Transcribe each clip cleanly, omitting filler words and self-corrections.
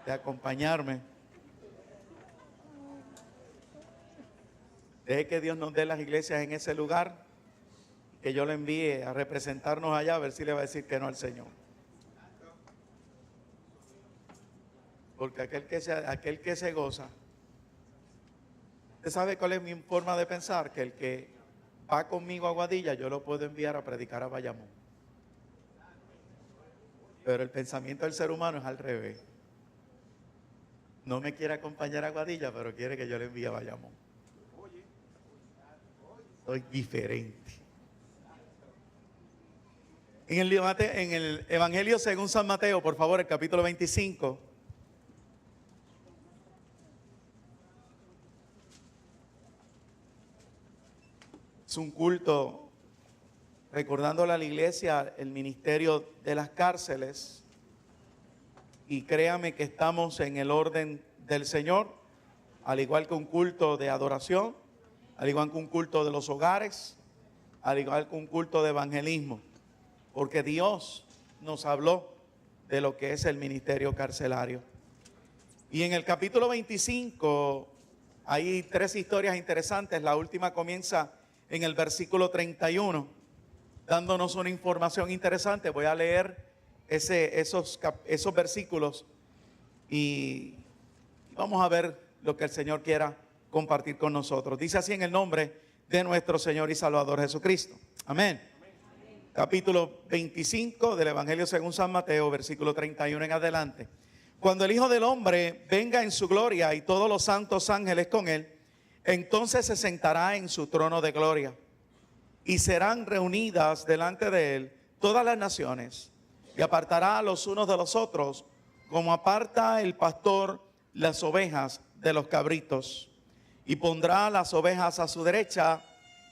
de acompañarme. Deje que Dios nos dé las iglesias en ese lugar, que yo le envíe a representarnos allá, a ver si le va a decir que no al Señor. Porque aquel que se goza, ¿usted sabe cuál es mi forma de pensar? Que el que va conmigo a Aguadilla, yo lo puedo enviar a predicar a Bayamón. Pero el pensamiento del ser humano es al revés. No me quiere acompañar a Aguadilla, pero quiere que yo le envíe a Bayamón. Soy diferente. En el Evangelio según San Mateo, por favor, el capítulo 25. Es un culto recordándole a la iglesia el ministerio de las cárceles. Y créame que estamos en el orden del Señor, al igual que un culto de adoración, al igual que un culto de los hogares, al igual que un culto de evangelismo. Porque Dios nos habló de lo que es el ministerio carcelario. Y en el capítulo 25 hay 3 historias interesantes. La última comienza en el versículo 31, dándonos una información interesante. Voy a leer esos versículos y vamos a ver lo que el Señor quiera compartir con nosotros. Dice así en el nombre de nuestro Señor y Salvador Jesucristo. Amén. Capítulo 25 del Evangelio según San Mateo, versículo 31 en adelante. Cuando el Hijo del Hombre venga en su gloria y todos los santos ángeles con él, entonces se sentará en su trono de gloria y serán reunidas delante de él todas las naciones, y apartará a los unos de los otros, como aparta el pastor las ovejas de los cabritos, y pondrá las ovejas a su derecha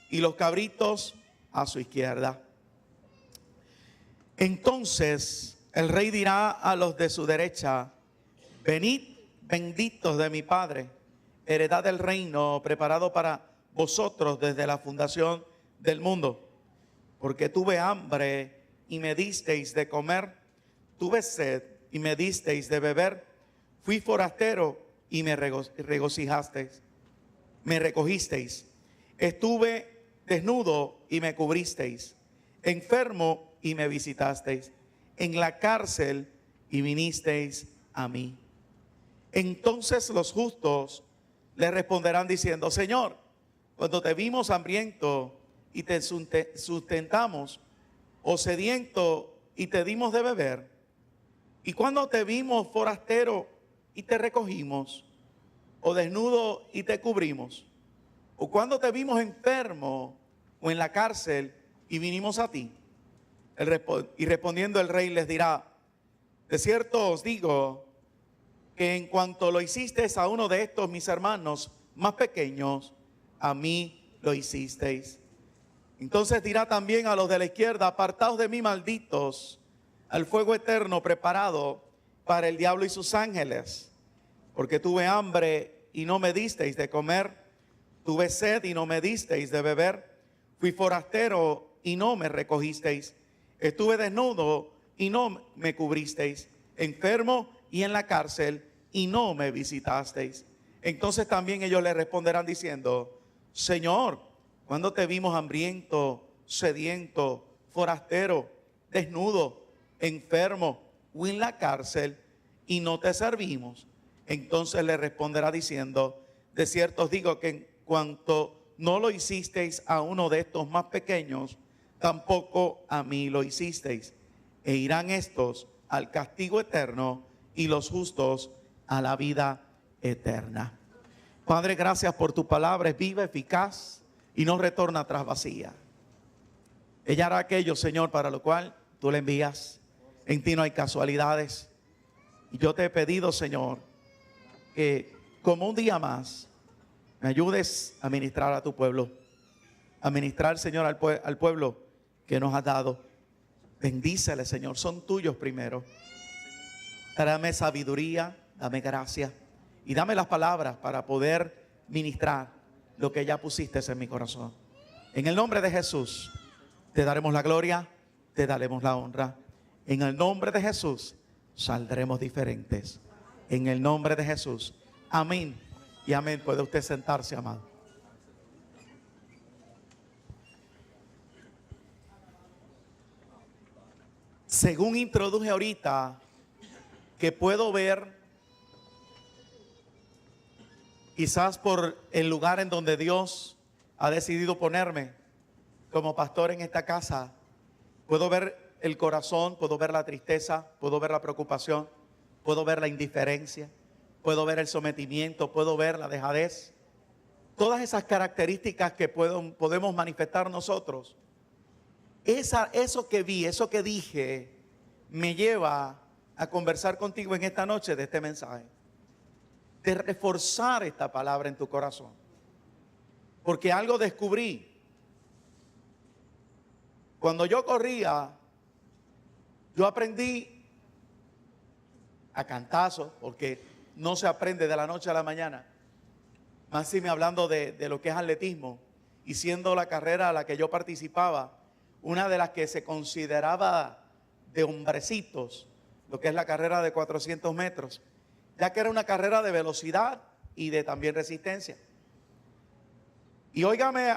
y los cabritos a su izquierda. Entonces el rey dirá a los de su derecha: venid, benditos de mi Padre, heredad del reino preparado para vosotros desde la fundación del mundo. Porque tuve hambre y me disteis de comer, tuve sed y me disteis de beber, fui forastero y me recogisteis, estuve desnudo y me cubristeis, enfermo y me visitasteis, en la cárcel y vinisteis a mí. Entonces los justos le responderán diciendo: Señor, cuando te vimos hambriento y te sustentamos, o sediento y te dimos de beber, y cuando te vimos forastero y te recogimos, o desnudo y te cubrimos, o cuando te vimos enfermo o en la cárcel y vinimos a ti. Y respondiendo el rey les dirá: de cierto os digo que en cuanto lo hicisteis a uno de estos mis hermanos más pequeños, a mí lo hicisteis. Entonces dirá también a los de la izquierda: apartaos de mí, malditos, al fuego eterno preparado para el diablo y sus ángeles. Porque tuve hambre y no me disteis de comer, tuve sed y no me disteis de beber, fui forastero y no me recogisteis, estuve desnudo y no me cubristeis, enfermo y en la cárcel y no me visitasteis. Entonces también ellos le responderán diciendo: Señor, ¿cuándo te vimos hambriento, sediento, forastero, desnudo, enfermo o en la cárcel y no te servimos? Entonces le responderá diciendo: de cierto os digo que en cuanto no lo hicisteis a uno de estos más pequeños, tampoco a mí lo hicisteis. E irán estos al castigo eterno y los justos a la vida eterna. Padre, gracias por tu palabra, es viva, eficaz y no retorna atrás vacía. Ella hará aquello, Señor, para lo cual tú le envías. En ti no hay casualidades. Y yo te he pedido, Señor, que como un día más me ayudes a ministrar a tu pueblo, a ministrar, Señor, al pueblo que nos has dado. Bendícele, Señor, son tuyos primero. Dame sabiduría, dame gracia y dame las palabras para poder ministrar lo que ya pusiste en mi corazón. En el nombre de Jesús te daremos la gloria, te daremos la honra. En el nombre de Jesús saldremos diferentes. En el nombre de Jesús. Amén y amén. Puede usted sentarse, amado. Según introduje ahorita, que puedo ver, quizás por el lugar en donde Dios ha decidido ponerme como pastor en esta casa, puedo ver el corazón, puedo ver la tristeza, puedo ver la preocupación, puedo ver la indiferencia, puedo ver el sometimiento, puedo ver la dejadez. Todas esas características que podemos manifestar nosotros. Eso que vi, eso que dije, me lleva a conversar contigo en esta noche de este mensaje. De reforzar esta palabra en tu corazón. Porque algo descubrí. Cuando yo corría, yo aprendí a cantazos, porque no se aprende de la noche a la mañana. Más si me hablando de lo que es atletismo, y siendo la carrera a la que yo participaba, una de las que se consideraba de hombrecitos, lo que es la carrera de 400 metros, ya que era una carrera de velocidad y de también resistencia. Y óigame,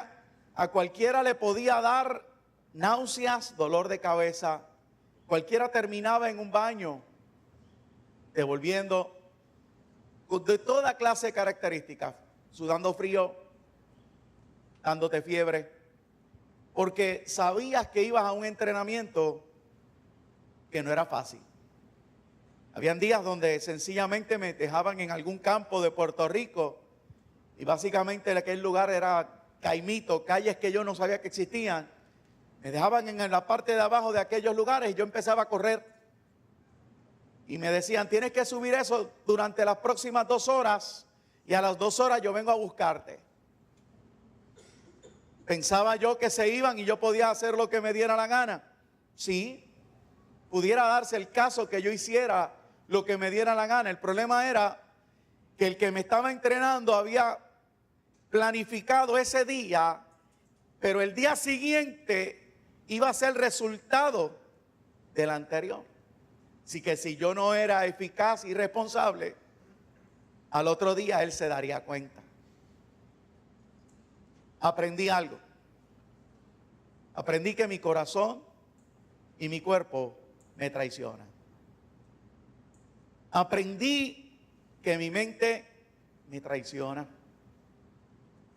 a cualquiera le podía dar náuseas, dolor de cabeza. Cualquiera terminaba en un baño, devolviendo, de toda clase de características, sudando frío, dándote fiebre, porque sabías que ibas a un entrenamiento que no era fácil. Habían días donde sencillamente me dejaban en algún campo de Puerto Rico y básicamente aquel lugar era caimito, calles que yo no sabía que existían. Me dejaban en la parte de abajo de aquellos lugares y yo empezaba a correr. Y me decían, tienes que subir eso durante las próximas 2 horas y a las 2 horas yo vengo a buscarte. Pensaba yo que se iban y yo podía hacer lo que me diera la gana. Sí, pudiera darse el caso que yo hiciera lo que me diera la gana. El problema era que el que me estaba entrenando había planificado ese día, pero el día siguiente iba a ser resultado del anterior. Así que si yo no era eficaz y responsable, al otro día él se daría cuenta. Aprendí algo. Aprendí que mi corazón y mi cuerpo me traicionan. Aprendí que mi mente me traiciona.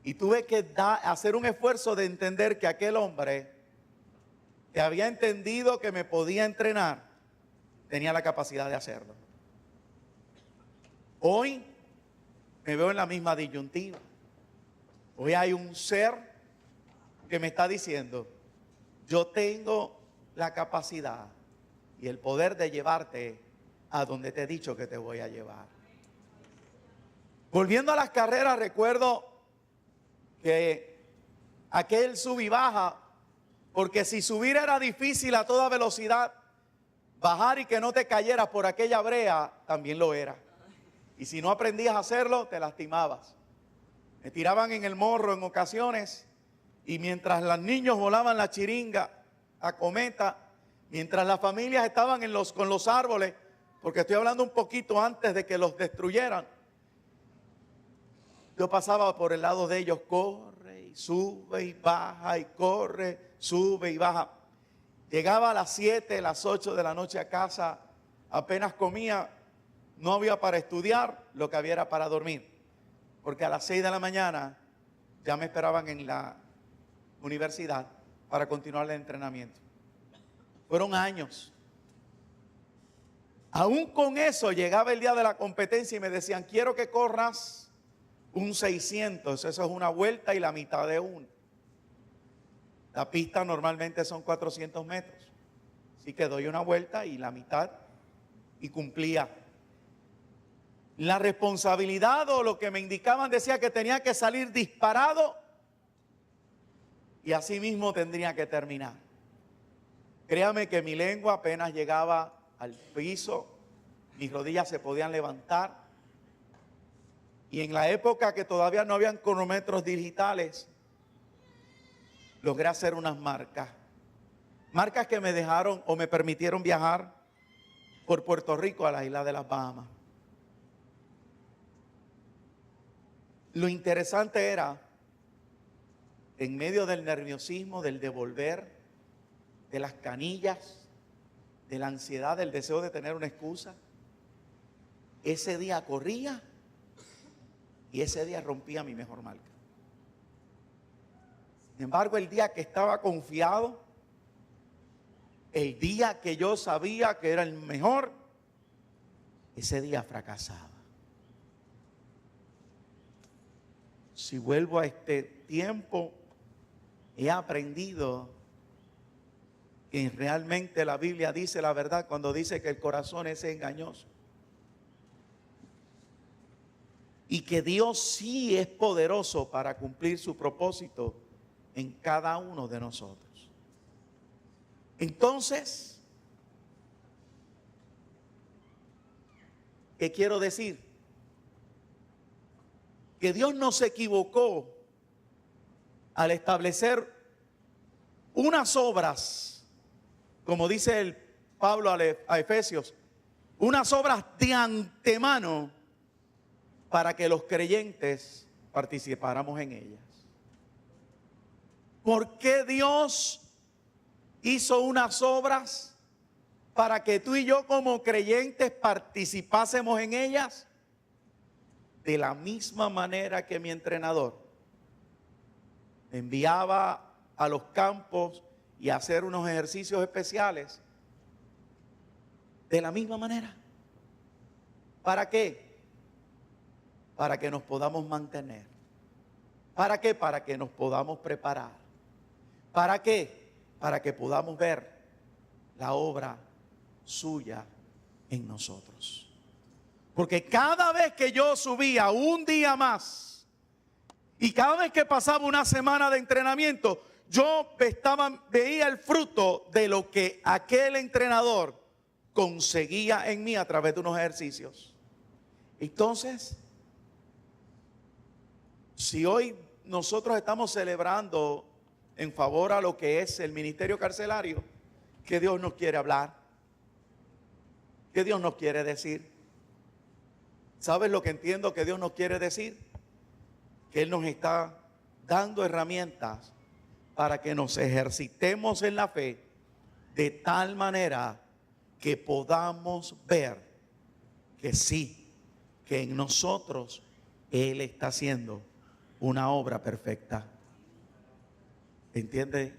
Y tuve que hacer un esfuerzo de entender que aquel hombre que había entendido que me podía entrenar, tenía la capacidad de hacerlo. Hoy me veo en la misma disyuntiva. Hoy hay un ser que me está diciendo, yo tengo la capacidad y el poder de llevarte a donde te he dicho que te voy a llevar. Volviendo a las carreras, recuerdo que aquel sub y baja, porque si subir era difícil a toda velocidad, bajar y que no te cayeras por aquella brea también lo era. Y si no aprendías a hacerlo, te lastimabas. Me tiraban en el morro en ocasiones y mientras los niños volaban la chiringa a cometa, mientras las familias estaban con los árboles, porque estoy hablando un poquito antes de que los destruyeran, yo pasaba por el lado de ellos, corre y sube y baja y corre, sube y baja. Llegaba a las 7, las 8 de la noche a casa, apenas comía, no había para estudiar, lo que había era para dormir. Porque a las 6 de la mañana ya me esperaban en la universidad para continuar el entrenamiento. Fueron años. Aún con eso llegaba el día de la competencia y me decían, quiero que corras un 600, eso es una vuelta y la mitad de una. La pista normalmente son 400 metros. Así que doy una vuelta y la mitad y cumplía. La responsabilidad o lo que me indicaban decía que tenía que salir disparado y así mismo tendría que terminar. Créame que mi lengua apenas llegaba al piso, mis rodillas se podían levantar. Y en la época que todavía no habían cronómetros digitales, logré hacer unas marcas. Marcas que me dejaron o me permitieron viajar por Puerto Rico a la isla de las Bahamas. lo interesante era, en medio del nerviosismo, del devolver, de las canillas, de la ansiedad, del deseo de tener una excusa, ese día corría y ese día rompía mi mejor marca. Sin embargo, el día que estaba confiado, el día que yo sabía que era el mejor, ese día fracasaba. Si vuelvo a este tiempo, he aprendido que realmente la Biblia dice la verdad cuando dice que el corazón es engañoso. Y que Dios sí es poderoso para cumplir su propósito en cada uno de nosotros. Entonces, ¿qué quiero decir? Que Dios no se equivocó al establecer unas obras, como dice el Pablo a Efesios, unas obras de antemano para que los creyentes participáramos en ellas. ¿Por qué Dios hizo unas obras para que tú y yo como creyentes participásemos en ellas? De la misma manera que mi entrenador me enviaba a los campos y a hacer unos ejercicios especiales, de la misma manera. ¿Para qué? Para que nos podamos mantener. ¿Para qué? Para que nos podamos preparar. ¿Para qué? Para que podamos ver la obra suya en nosotros. Porque cada vez que yo subía un día más y cada vez que pasaba una semana de entrenamiento, yo veía el fruto de lo que aquel entrenador conseguía en mí a través de unos ejercicios. Entonces, si hoy nosotros estamos celebrando en favor a lo que es el ministerio carcelario, ¿qué Dios nos quiere hablar? ¿Qué Dios nos quiere decir? ¿Sabes lo que entiendo que Dios nos quiere decir? Que Él nos está dando herramientas para que nos ejercitemos en la fe de tal manera que podamos ver que sí, que en nosotros Él está haciendo una obra perfecta. ¿Entiende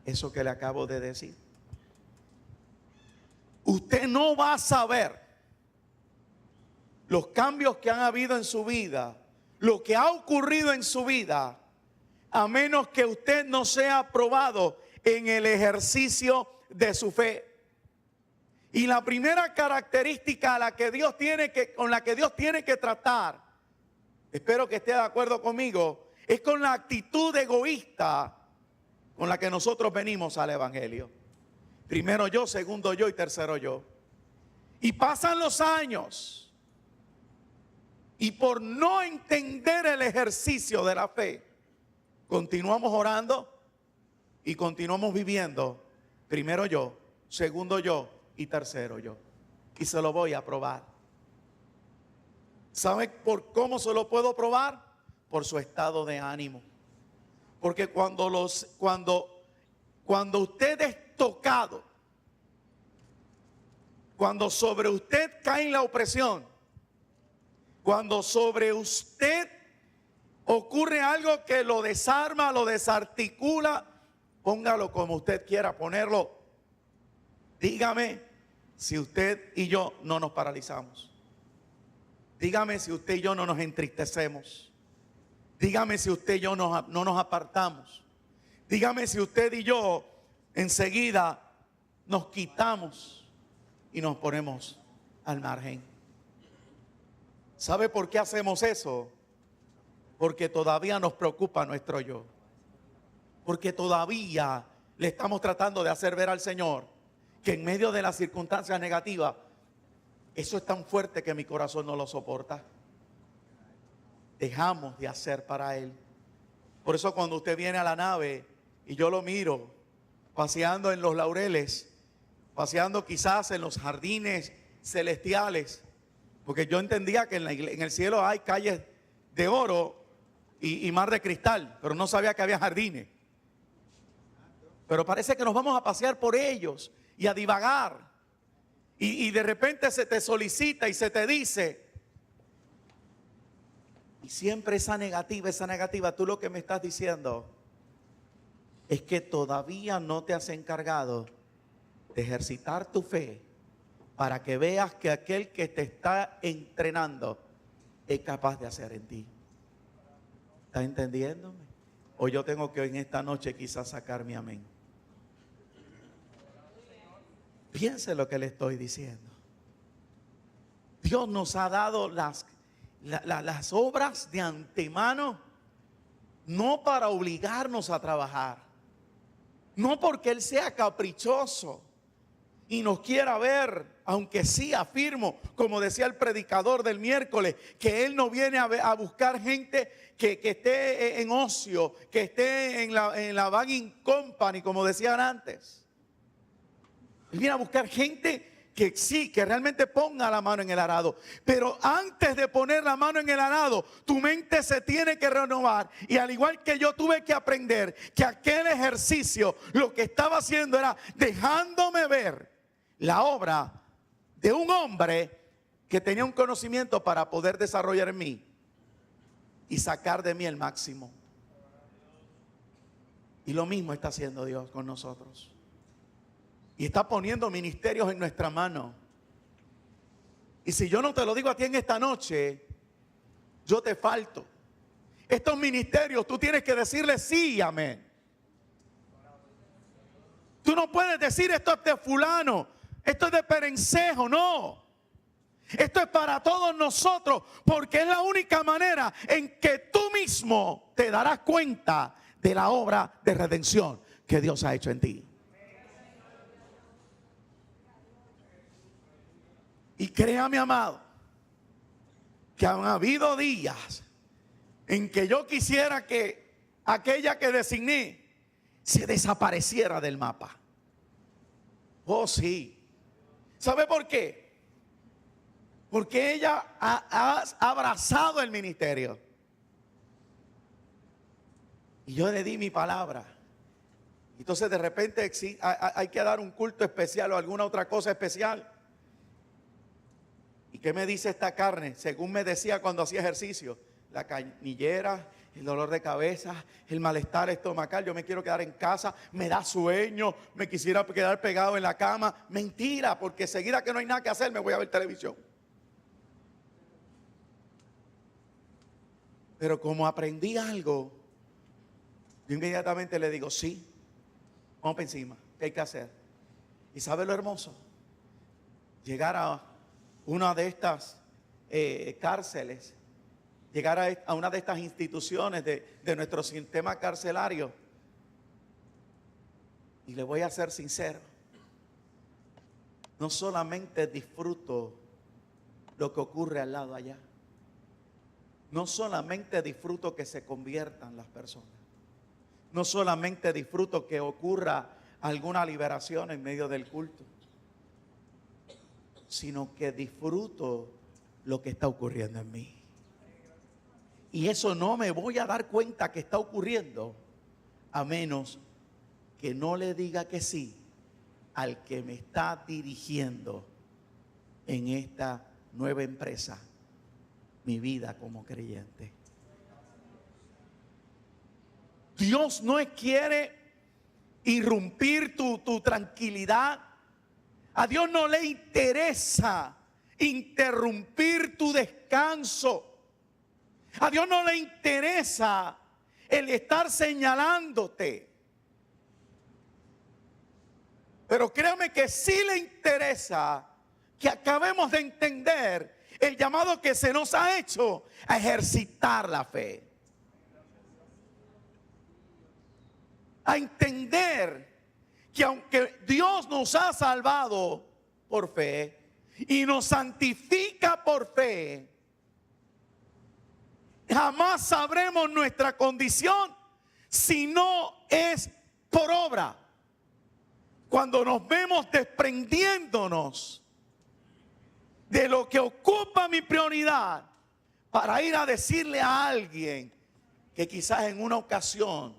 eso que le acabo de decir? Usted no va a saber los cambios que han habido en su vida, lo que ha ocurrido en su vida, a menos que usted no sea probado en el ejercicio de su fe. Y la primera característica con la que Dios tiene que tratar, espero que esté de acuerdo conmigo, es con la actitud egoísta con la que nosotros venimos al evangelio. Primero yo, segundo yo y tercero yo. Y pasan los años y por no entender el ejercicio de la fe, continuamos orando y continuamos viviendo primero yo, segundo yo y tercero yo. Y se lo voy a probar. ¿Sabe por cómo se lo puedo probar? Por su estado de ánimo. Porque cuando usted es tocado, cuando sobre usted cae la opresión, cuando sobre usted ocurre algo que lo desarma, lo desarticula, póngalo como usted quiera ponerlo. Dígame si usted y yo no nos paralizamos. Dígame si usted y yo no nos entristecemos. Dígame si usted y yo no nos apartamos. Dígame si usted y yo enseguida nos quitamos y nos ponemos al margen. ¿Sabe por qué hacemos eso? Porque todavía nos preocupa nuestro yo. Porque todavía le estamos tratando de hacer ver al Señor que en medio de las circunstancias negativas, eso es tan fuerte que mi corazón no lo soporta. Dejamos de hacer para Él. Por eso cuando usted viene a la nave y yo lo miro paseando en los laureles, paseando quizás en los jardines celestiales, porque yo entendía que en el cielo hay calles de oro y mar de cristal, pero no sabía que había jardines. Pero parece que nos vamos a pasear por ellos y a divagar. Y de repente se te solicita y se te dice, y siempre esa negativa, tú lo que me estás diciendo es que todavía no te has encargado de ejercitar tu fe para que veas que aquel que te está entrenando es capaz de hacer en ti. ¿Estás entendiéndome? O yo tengo que hoy en esta noche quizás sacar mi amén. Piense lo que le estoy diciendo. Dios nos ha dado las obras de antemano, no para obligarnos a trabajar, no porque Él sea caprichoso y nos quiera ver, aunque sí afirmo, como decía el predicador del miércoles, que Él no viene a buscar gente que esté en ocio, que esté en la bagging company, como decían antes. Él viene a buscar gente que sí, que realmente ponga la mano en el arado. Pero antes de poner la mano en el arado, tu mente se tiene que renovar. Y al igual que yo tuve que aprender que aquel ejercicio lo que estaba haciendo era dejándome ver la obra de un hombre que tenía un conocimiento para poder desarrollar en mí y sacar de mí el máximo. Y lo mismo está haciendo Dios con nosotros. Y está poniendo ministerios en nuestra mano. Y si yo no te lo digo a ti en esta noche, yo te falto. Estos ministerios tú tienes que decirle sí, amén. Tú no puedes decir esto es de fulano, esto es de Perencejo, no. Esto es para todos nosotros, porque es la única manera en que tú mismo te darás cuenta de la obra de redención que Dios ha hecho en ti. Y créame, amado, que han habido días en que yo quisiera que aquella que designé se desapareciera del mapa. Oh, sí. ¿Sabe por qué? Porque ella ha abrazado el ministerio. Y yo le di mi palabra. Entonces de repente hay que dar un culto especial o alguna otra cosa especial. ¿Y qué me dice esta carne? Según me decía cuando hacía ejercicio, la canillera, el dolor de cabeza, el malestar estomacal, yo me quiero quedar en casa, me da sueño, me quisiera quedar pegado en la cama. Mentira, porque seguida que no hay nada que hacer me voy a ver televisión. Pero como aprendí algo, yo inmediatamente le digo, sí, vamos para encima, ¿qué hay que hacer? ¿Y sabe lo hermoso? Llegar a una de estas cárceles, llegar a una de estas instituciones de nuestro sistema carcelario. Y le voy a ser sincero, no solamente disfruto lo que ocurre al lado allá, no solamente disfruto que se conviertan las personas, no solamente disfruto que ocurra alguna liberación en medio del culto, sino que disfruto lo que está ocurriendo en mí. Y eso no me voy a dar cuenta que está ocurriendo a menos que no le diga que sí al que me está dirigiendo en esta nueva empresa, mi vida como creyente. Dios no quiere irrumpir tu tranquilidad. A Dios no le interesa interrumpir tu descanso. A Dios no le interesa el estar señalándote. Pero créame que sí le interesa que acabemos de entender el llamado que se nos ha hecho a ejercitar la fe. A entender que aunque Dios nos ha salvado por fe y nos santifica por fe, jamás sabremos nuestra condición si no es por obra. Cuando nos vemos desprendiéndonos de lo que ocupa mi prioridad para ir a decirle a alguien que quizás en una ocasión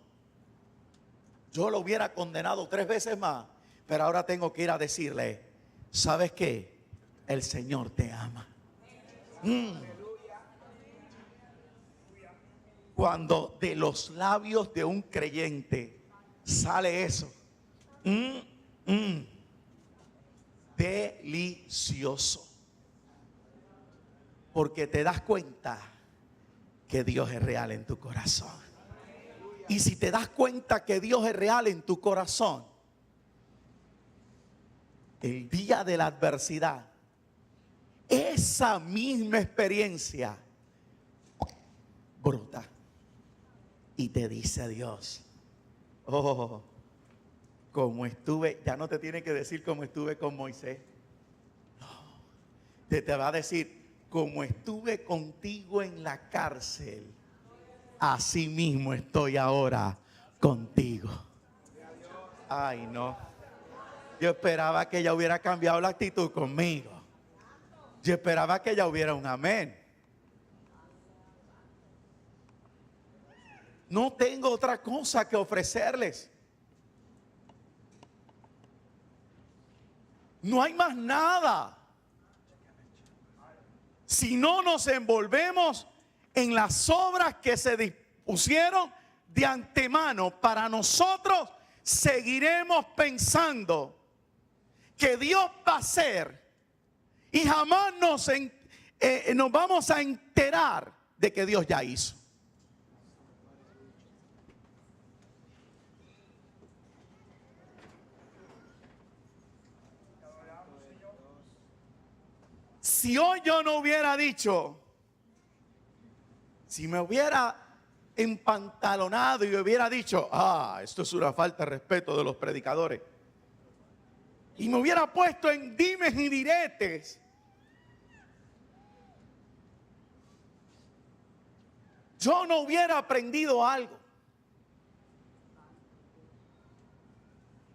yo lo hubiera condenado 3 veces más, pero ahora tengo que ir a decirle, ¿sabes qué? El Señor te ama. Cuando de los labios de un creyente sale eso, delicioso, porque te das cuenta que Dios es real en tu corazón. Y si te das cuenta que Dios es real en tu corazón, el día de la adversidad, esa misma experiencia brota y te dice Dios, oh, como estuve, ya no te tiene que decir como estuve con Moisés, no, te va a decir, como estuve contigo en la cárcel, así mismo estoy ahora contigo. Ay, no. Yo esperaba que ella hubiera cambiado la actitud conmigo. Yo esperaba que ella hubiera un amén. No tengo otra cosa que ofrecerles. No hay más nada. Si no nos envolvemos en las obras que se dispusieron de antemano para nosotros, seguiremos pensando que Dios va a hacer y jamás nos vamos a enterar de que Dios ya hizo. Si hoy yo no hubiera dicho, si me hubiera empantalonado y hubiera dicho, esto es una falta de respeto de los predicadores, y me hubiera puesto en dimes y diretes, yo no hubiera aprendido algo.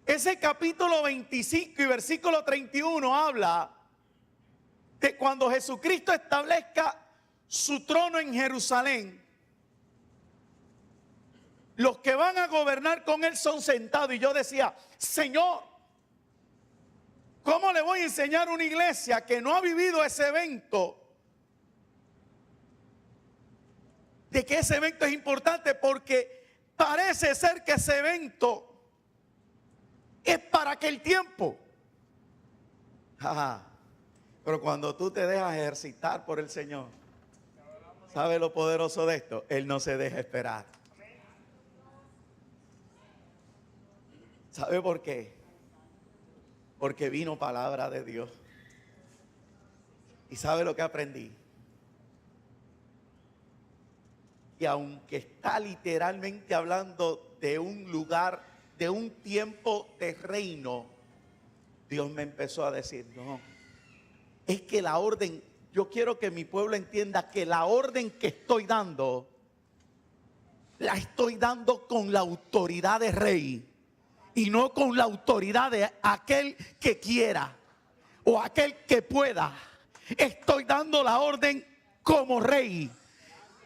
Ese capítulo 25 y versículo 31 habla de cuando Jesucristo establezca su trono en Jerusalén. Los que van a gobernar con él son sentados. Y yo decía, Señor, ¿cómo le voy a enseñar a una iglesia que no ha vivido ese evento? De que ese evento es importante, porque parece ser que ese evento es para aquel tiempo. Pero cuando tú te dejas ejercitar por el Señor, ¿sabe lo poderoso de esto? Él no se deja esperar. ¿Sabe por qué? Porque vino palabra de Dios. ¿Y sabe lo que aprendí? Que aunque está literalmente hablando de un lugar, de un tiempo de reino, Dios me empezó a decir, no, es que la orden, yo quiero que mi pueblo entienda que la orden que estoy dando, la estoy dando con la autoridad de rey y no con la autoridad de aquel que quiera o aquel que pueda. Estoy dando la orden como rey,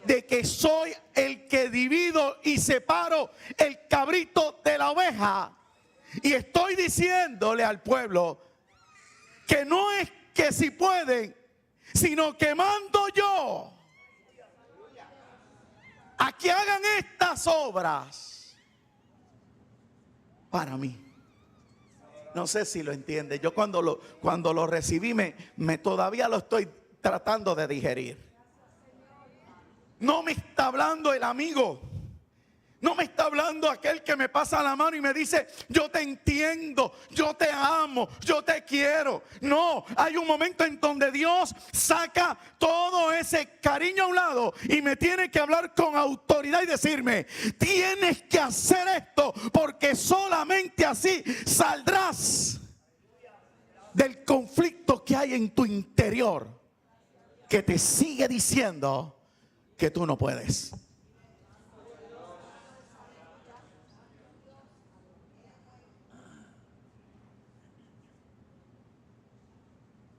de que soy el que divido y separo el cabrito de la oveja. Y estoy diciéndole al pueblo que no es que si pueden, sino que mando yo a que hagan estas obras para mí. No sé si lo entiende. Yo cuando lo recibí todavía lo estoy tratando de digerir. No me está hablando el amigo. No me está hablando aquel que me pasa la mano y me dice, yo te entiendo, yo te amo, yo te quiero. No, hay un momento en donde Dios saca todo ese cariño a un lado y me tiene que hablar con autoridad y decirme, tienes que hacer esto porque solamente así saldrás del conflicto que hay en tu interior, que te sigue diciendo que tú no puedes.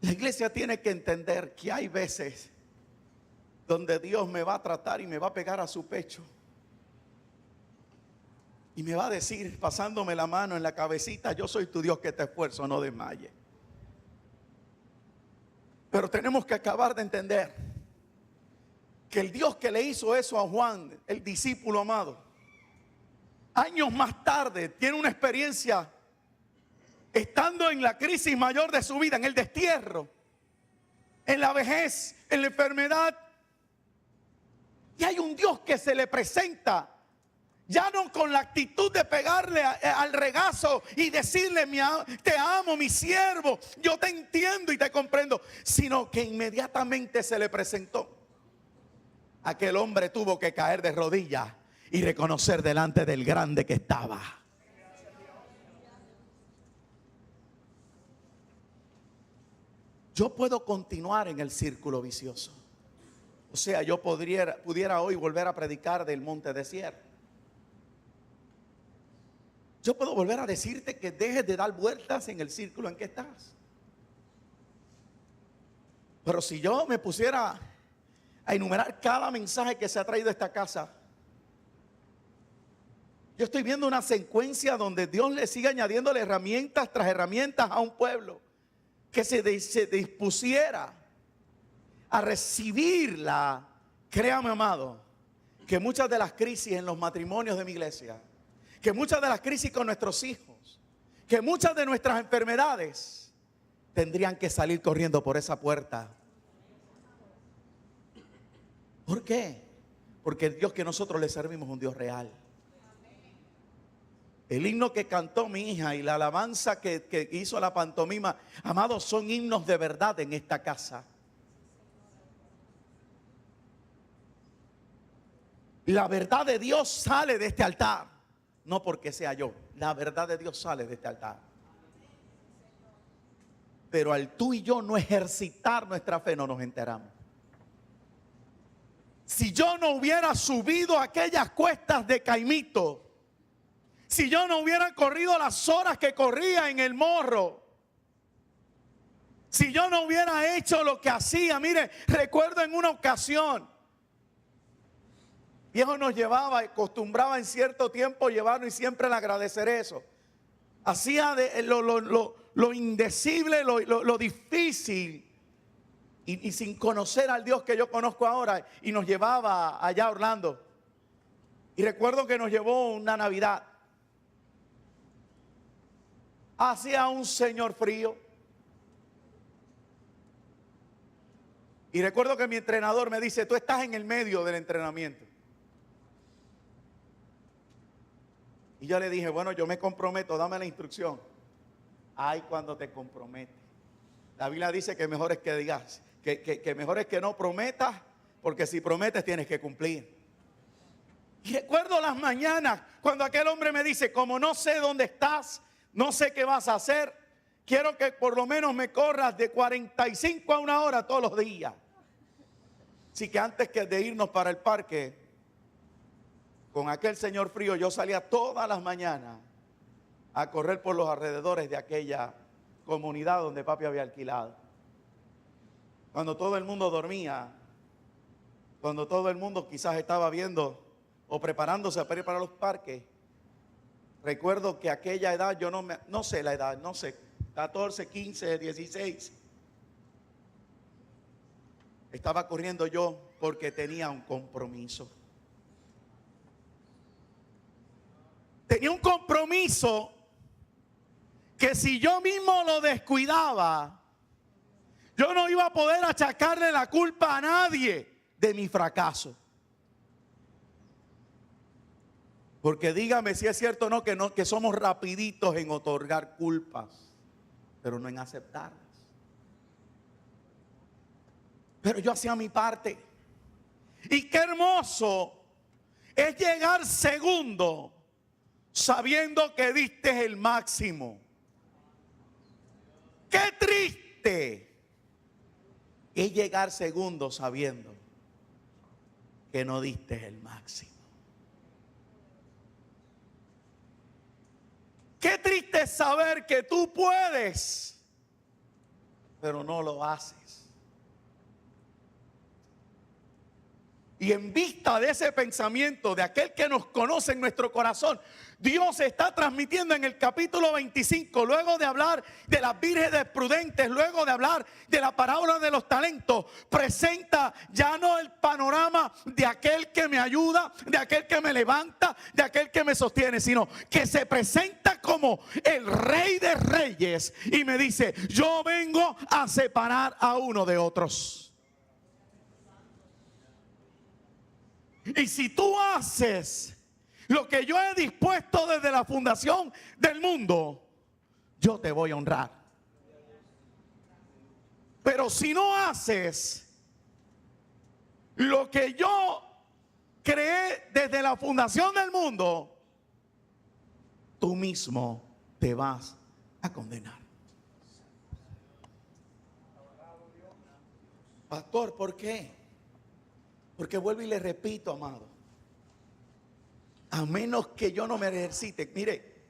La iglesia tiene que entender que hay veces donde Dios me va a tratar y me va a pegar a su pecho. Y me va a decir, pasándome la mano en la cabecita: yo soy tu Dios que te esfuerzo, no desmayes. Pero tenemos que acabar de entender que el Dios que le hizo eso a Juan, el discípulo amado, años más tarde tiene una experiencia estando en la crisis mayor de su vida, en el destierro, en la vejez, en la enfermedad. Y hay un Dios que se le presenta, ya no con la actitud de pegarle al regazo y decirle: te amo, mi siervo, yo te entiendo y te comprendo, sino que inmediatamente se le presentó. Aquel hombre tuvo que caer de rodillas y reconocer delante del grande que estaba. Yo puedo continuar en el círculo vicioso. O sea, yo pudiera hoy volver a predicar del monte desierto. Yo puedo volver a decirte que dejes de dar vueltas en el círculo en que estás. Pero si yo me pusiera a enumerar cada mensaje que se ha traído a esta casa, yo estoy viendo una secuencia donde Dios le sigue añadiéndole herramientas tras herramientas a un pueblo que se dispusiera a recibirla. Créame, amado, que muchas de las crisis en los matrimonios de mi iglesia, que muchas de las crisis con nuestros hijos, que muchas de nuestras enfermedades tendrían que salir corriendo por esa puerta. ¿Por qué? Porque el Dios que nosotros le servimos es un Dios real. El himno que cantó mi hija y la alabanza que hizo la pantomima, amados, son himnos de verdad en esta casa. La verdad de Dios sale de este altar. No porque sea yo, la verdad de Dios sale de este altar. Pero al tú y yo no ejercitar nuestra fe, no nos enteramos. Si yo no hubiera subido aquellas cuestas de Caimito, si yo no hubiera corrido las horas que corría en el morro, si yo no hubiera hecho lo que hacía, mire, recuerdo en una ocasión, viejo nos llevaba, acostumbraba en cierto tiempo llevarnos, y siempre le agradeceré eso. Hacía lo indecible, lo difícil, y sin conocer al Dios que yo conozco ahora, y nos llevaba allá a Orlando. Y recuerdo que nos llevó una Navidad. Hacía un señor frío. Y recuerdo que mi entrenador me dice: tú estás en el medio del entrenamiento. Y yo le dije: bueno, yo me comprometo, dame la instrucción. Ay, cuando te comprometes. La Biblia dice que mejor es que digas, que mejor es que no prometas, porque si prometes tienes que cumplir. Y recuerdo las mañanas cuando aquel hombre me dice: como no sé dónde estás, no sé qué vas a hacer, quiero que por lo menos me corras de 45 a 1 hora todos los días. Así que antes de irnos para el parque, con aquel señor frío, yo salía todas las mañanas a correr por los alrededores de aquella comunidad donde papi había alquilado. Cuando todo el mundo dormía, cuando todo el mundo quizás estaba viendo o preparándose para ir para los parques, recuerdo que aquella edad, yo no sé la edad, no sé, 14, 15, 16, estaba corriendo yo porque tenía un compromiso. Tenía un compromiso que si yo mismo lo descuidaba, yo no iba a poder achacarle la culpa a nadie de mi fracaso. Porque dígame si es cierto o no, que somos rapiditos en otorgar culpas, pero no en aceptarlas. Pero yo hacía mi parte. Y qué hermoso es llegar segundo sabiendo que diste el máximo. Qué triste es llegar segundo sabiendo que no diste el máximo. Qué triste es saber que tú puedes, pero no lo haces. Y en vista de ese pensamiento de aquel que nos conoce en nuestro corazón, Dios está transmitiendo en el capítulo 25, luego de hablar de las vírgenes prudentes, luego de hablar de la parábola de los talentos, presenta ya no el panorama de aquel que me ayuda, de aquel que me levanta, de aquel que me sostiene, sino que se presenta como el Rey de Reyes y me dice: yo vengo a separar a uno de otros. Y si tú haces lo que yo he dispuesto desde la fundación del mundo, yo te voy a honrar. Pero si no haces lo que yo creé desde la fundación del mundo, tú mismo te vas a condenar. Pastor, ¿por qué? Porque vuelvo y le repito, amado, a menos que yo no me ejercite, mire,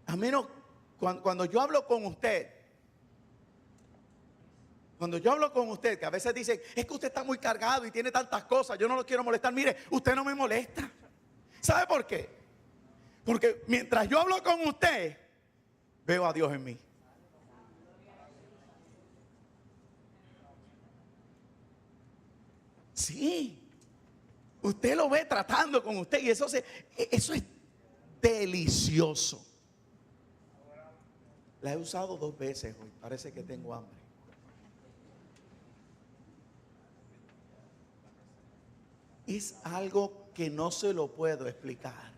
a menos cuando yo hablo con usted, que a veces dicen: es que usted está muy cargado y tiene tantas cosas, yo no lo quiero molestar. Mire, usted no me molesta. ¿Sabe por qué? Porque mientras yo hablo con usted, veo a Dios en mí. Sí, usted lo ve tratando con usted y eso es delicioso. La he usado 2 veces hoy, parece que tengo hambre. Es algo que no se lo puedo explicar.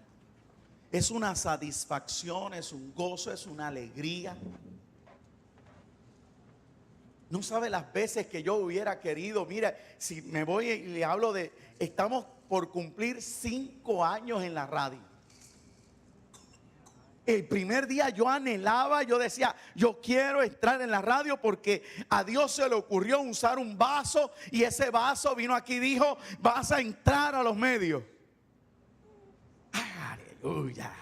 Es una satisfacción, es un gozo, es una alegría. No sabe las veces que yo hubiera querido. Mira, si me voy y le hablo de, estamos por cumplir 5 años en la radio. El primer día yo anhelaba, yo decía: yo quiero entrar en la radio, porque a Dios se le ocurrió usar un vaso y ese vaso vino aquí y dijo: vas a entrar a los medios. Aleluya.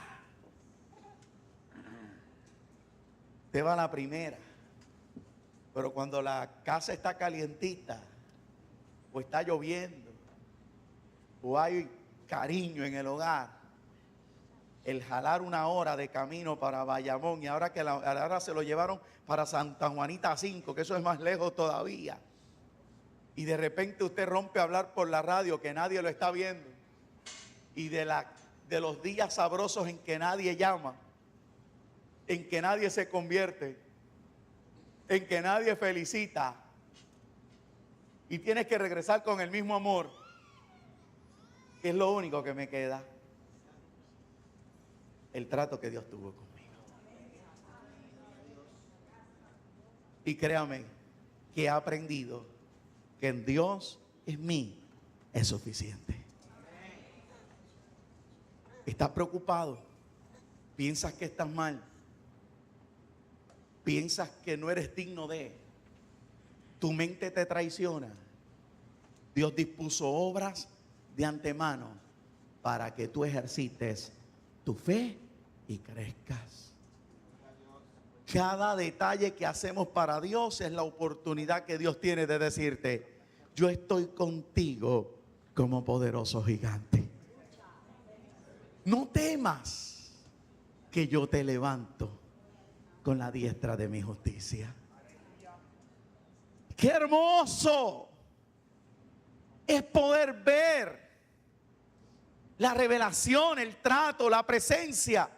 Te va la primera. Pero cuando la casa está calientita, o está lloviendo, o hay cariño en el hogar, el jalar 1 hora de camino para Bayamón, y ahora se lo llevaron para Santa Juanita 5, que eso es más lejos todavía, y de repente usted rompe a hablar por la radio que nadie lo está viendo, y de los días sabrosos en que nadie llama, en que nadie se convierte, en que nadie felicita, y tienes que regresar con el mismo amor, que es lo único que me queda: el trato que Dios tuvo conmigo. Y créame que he aprendido que en Dios, en mí, es suficiente. ¿Estás preocupado? ¿Piensas que estás mal? ¿Piensas que no eres digno de? ¿Tu mente te traiciona? Dios dispuso obras de antemano para que tú ejercites tu fe y crezcas. Cada detalle que hacemos para Dios es la oportunidad que Dios tiene de decirte: yo estoy contigo como poderoso gigante. No temas, que yo te levanto con la diestra de mi justicia. ¡Qué hermoso es poder ver la revelación, el trato, la presencia!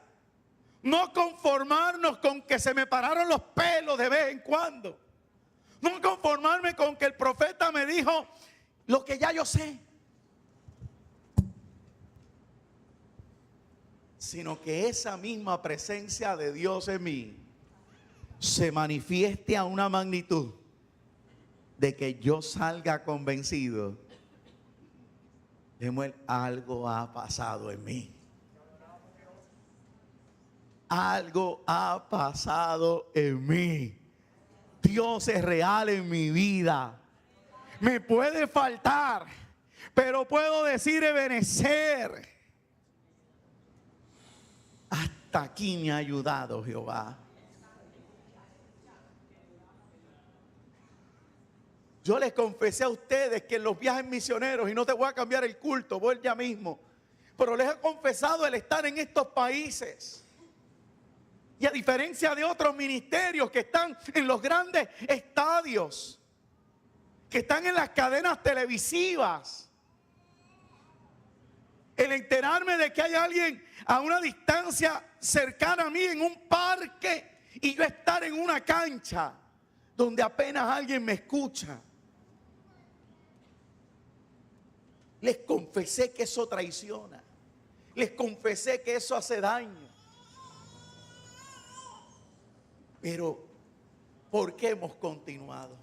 No conformarnos con que se me pararon los pelos de vez en cuando. No conformarme con que el profeta me dijo lo que ya yo sé, sino que esa misma presencia de Dios en mí se manifieste a una magnitud de que yo salga convencido: Lemuel, algo ha pasado en mí. Algo ha pasado en mí. Dios es real en mi vida. Me puede faltar, pero puedo decir: Ebenecer, hasta aquí me ha ayudado Jehová. Yo les confesé a ustedes que en los viajes misioneros, y no te voy a cambiar el culto, voy ya mismo, pero les he confesado el estar en estos países. Y a diferencia de otros ministerios que están en los grandes estadios, que están en las cadenas televisivas, el enterarme de que hay alguien a una distancia cercana a mí en un parque y yo estar en una cancha donde apenas alguien me escucha. Les confesé que eso traiciona. Les confesé que eso hace daño. Pero, ¿por qué hemos continuado?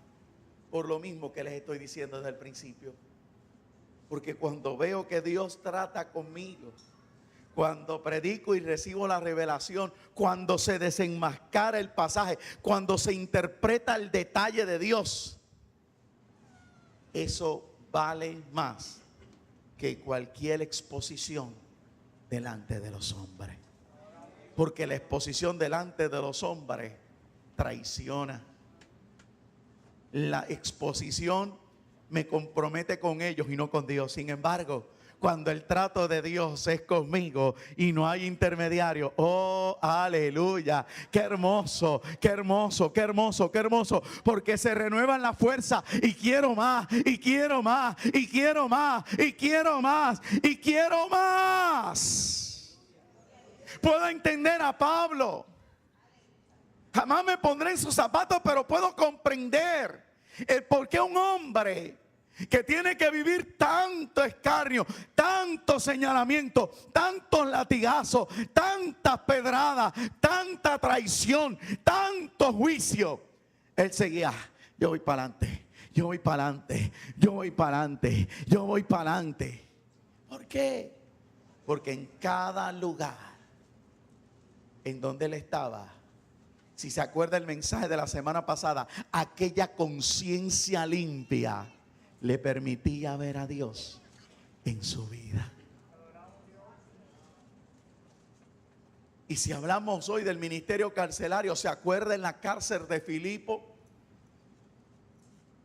Por lo mismo que les estoy diciendo desde el principio. Porque cuando veo que Dios trata conmigo, cuando predico y recibo la revelación, cuando se desenmascara el pasaje, cuando se interpreta el detalle de Dios, eso vale más que cualquier exposición delante de los hombres. Porque la exposición delante de los hombres traiciona. La exposición me compromete con ellos y no con Dios. Sin embargo, cuando el trato de Dios es conmigo y no hay intermediario, oh, aleluya, qué hermoso, qué hermoso, qué hermoso, qué hermoso, porque se renuevan la fuerza y quiero más, y quiero más, y quiero más, y quiero más, y quiero más. Puedo entender a Pablo. Jamás me pondré en sus zapatos, pero puedo comprender el por qué un hombre que tiene que vivir tanto escarnio, tanto señalamiento, tantos latigazos, tantas pedradas, tanta traición, tanto juicio, él seguía: yo voy para adelante, yo voy para adelante, yo voy para adelante, yo voy para adelante. ¿Por qué? Porque en cada lugar en donde él estaba, si se acuerda el mensaje de la semana pasada, aquella conciencia limpia le permitía ver a Dios en su vida. Y si hablamos hoy del ministerio carcelario, ¿se acuerda en la cárcel de Filipo?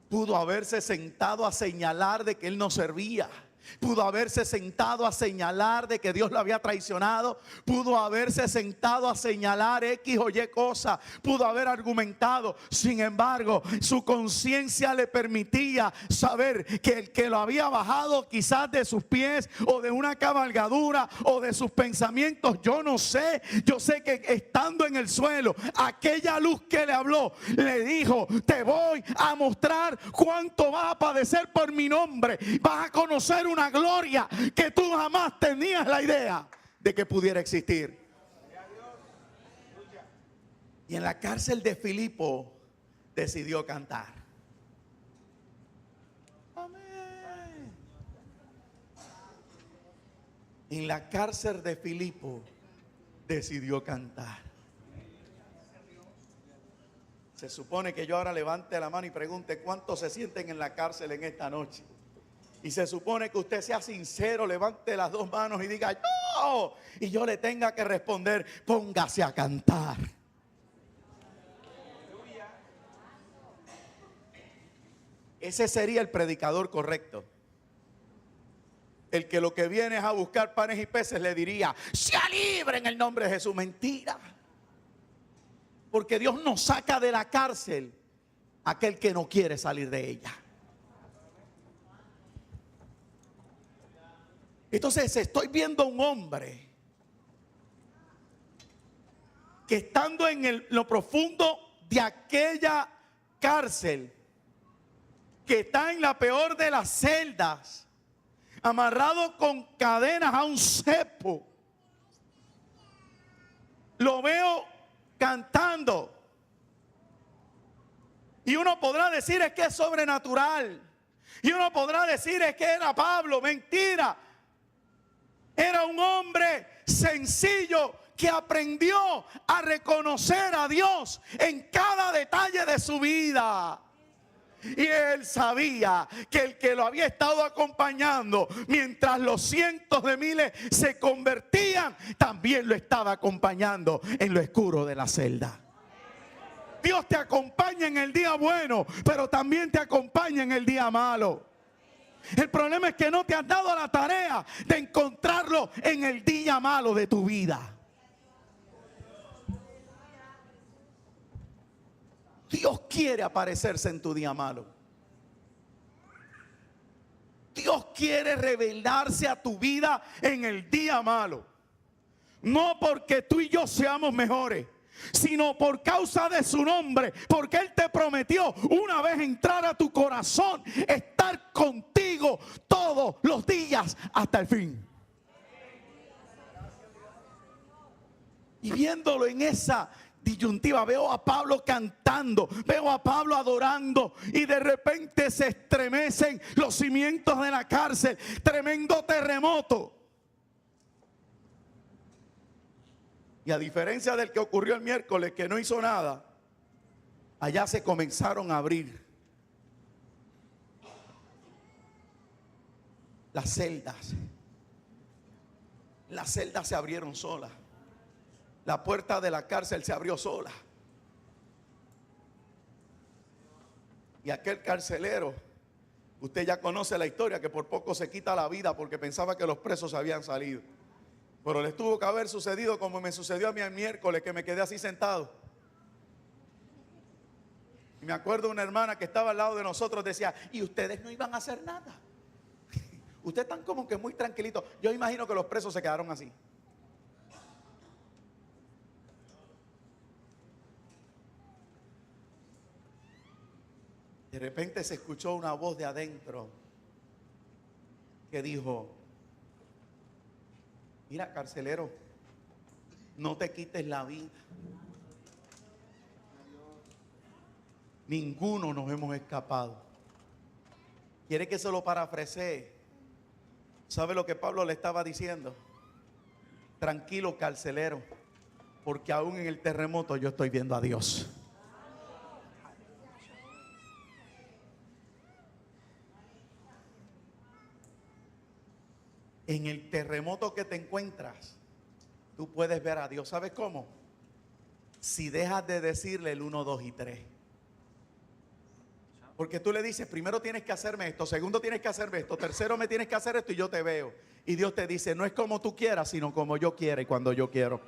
Pudo haberse sentado a señalar de que él no servía. Pudo haberse sentado a señalar de que Dios lo había traicionado. Pudo haberse sentado a señalar X o Y cosa. Pudo haber argumentado. Sin embargo, su conciencia le permitía saber que el que lo había bajado quizás de sus pies o de una cabalgadura o de sus pensamientos, yo no sé. Yo sé que estando en el suelo, aquella luz que le habló, le dijo: te voy a mostrar cuánto vas a padecer por mi nombre. Vas a conocer una gloria que tú jamás tenías la idea de que pudiera existir. Y en la cárcel de Filipo decidió cantar. Amén. En la cárcel de Filipo decidió cantar. Se supone que yo ahora levante la mano y pregunte: ¿cuántos se sienten en la cárcel en esta noche? Y se supone que usted sea sincero, levante las dos manos y diga: ¡yo! Y yo le tenga que responder: póngase a cantar. Ese sería el predicador correcto. El que lo que viene es a buscar panes y peces le diría: sea libre en el nombre de Jesús. Mentira. Porque Dios no saca de la cárcel a aquel que no quiere salir de ella. Entonces estoy viendo a un hombre que estando en lo profundo de aquella cárcel, que está en la peor de las celdas, amarrado con cadenas a un cepo, lo veo cantando. Y uno podrá decir: es que es sobrenatural. Y uno podrá decir: es que era Pablo. Mentira. Era un hombre sencillo que aprendió a reconocer a Dios en cada detalle de su vida. Y él sabía que el que lo había estado acompañando mientras los cientos de miles se convertían, también lo estaba acompañando en lo oscuro de la celda. Dios te acompaña en el día bueno, pero también te acompaña en el día malo. El problema es que no te has dado la tarea de encontrarlo en el día malo de tu vida. Dios quiere aparecerse en tu día malo. Dios quiere revelarse a tu vida en el día malo. No porque tú y yo seamos mejores, sino por causa de su nombre. Porque Él te prometió una vez entrar a tu corazón, estar contigo todos los días hasta el fin. Y viéndolo en esa disyuntiva, veo a Pablo cantando, veo a Pablo adorando, y de repente se estremecen los cimientos de la cárcel. Tremendo terremoto. Y a diferencia del que ocurrió el miércoles, que no hizo nada, allá se comenzaron a abrir las celdas. Las celdas se abrieron solas. La puerta de la cárcel se abrió sola. Y aquel carcelero, usted ya conoce la historia, que por poco se quita la vida porque pensaba que los presos habían salido. Pero les tuvo que haber sucedido como me sucedió a mí el miércoles, que me quedé así sentado. Y me acuerdo una hermana que estaba al lado de nosotros, decía: ¿y ustedes no iban a hacer nada? Ustedes están como que muy tranquilitos. Yo imagino que los presos se quedaron así. De repente se escuchó una voz de adentro que dijo: mira, carcelero, no te quites la vida. Ninguno nos hemos escapado. ¿Quiere que se lo parafrasee? ¿Sabe lo que Pablo le estaba diciendo? Tranquilo, carcelero, porque aún en el terremoto yo estoy viendo a Dios. En el terremoto que te encuentras, tú puedes ver a Dios. ¿Sabes cómo? Si dejas de decirle el 1, 2 y 3. Porque tú le dices: primero tienes que hacerme esto, segundo tienes que hacerme esto, tercero me tienes que hacer esto y yo te veo. Y Dios te dice: no es como tú quieras, sino como yo quiero y cuando yo quiero.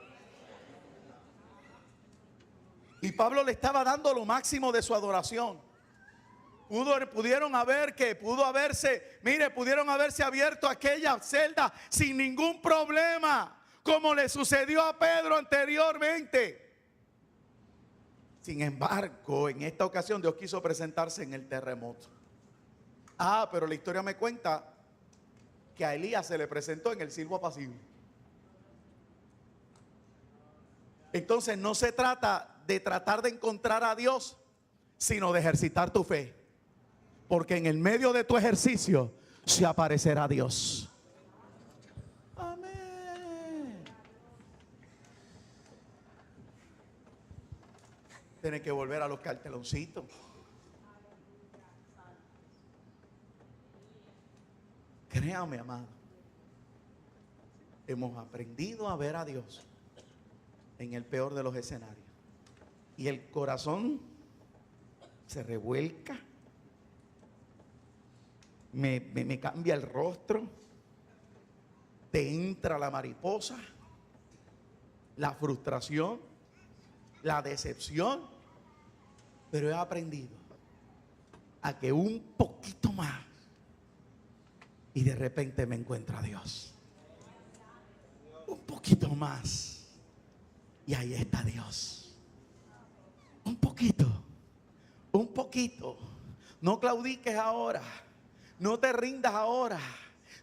Y Pablo le estaba dando lo máximo de su adoración. Pudieron haberse abierto aquella celda sin ningún problema, como le sucedió a Pedro anteriormente. Sin embargo, en esta ocasión Dios quiso presentarse en el terremoto. Pero la historia me cuenta que a Elías se le presentó en el silbo apacible. Entonces no se trata de tratar de encontrar a Dios, sino de ejercitar tu fe. Porque en el medio de tu ejercicio se aparecerá Dios. Amén. Tienes que volver a los carteloncitos. Créame, amado. Hemos aprendido a ver a Dios en el peor de los escenarios. Y el corazón se revuelca. Me cambia el rostro, te entra la mariposa, la frustración, la decepción, pero he aprendido a que un poquito más y de repente me encuentro a Dios. Un poquito más y ahí está Dios. Un poquito. No claudiques ahora. No te rindas ahora.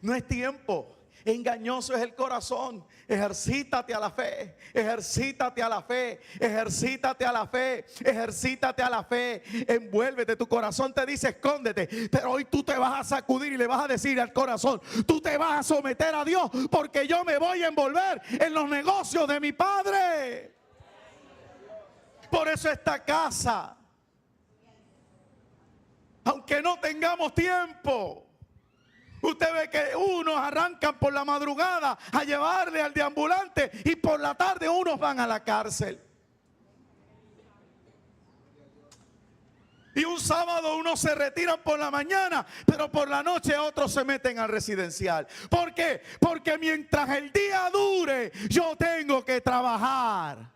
No es tiempo. Engañoso es el corazón. Ejercítate a la fe. Ejercítate a la fe. Ejercítate a la fe. Ejercítate a la fe. Envuélvete. Tu corazón te dice escóndete. Pero hoy tú te vas a sacudir y le vas a decir al corazón: tú te vas a someter a Dios, porque yo me voy a envolver en los negocios de mi Padre. Por eso esta casa, aunque no tengamos tiempo, usted ve que unos arrancan por la madrugada a llevarle al deambulante y por la tarde unos van a la cárcel. un sábado unos se retiran por la mañana, pero por la noche otros se meten al residencial. ¿Por qué? Porque mientras el día dure, yo tengo que trabajar.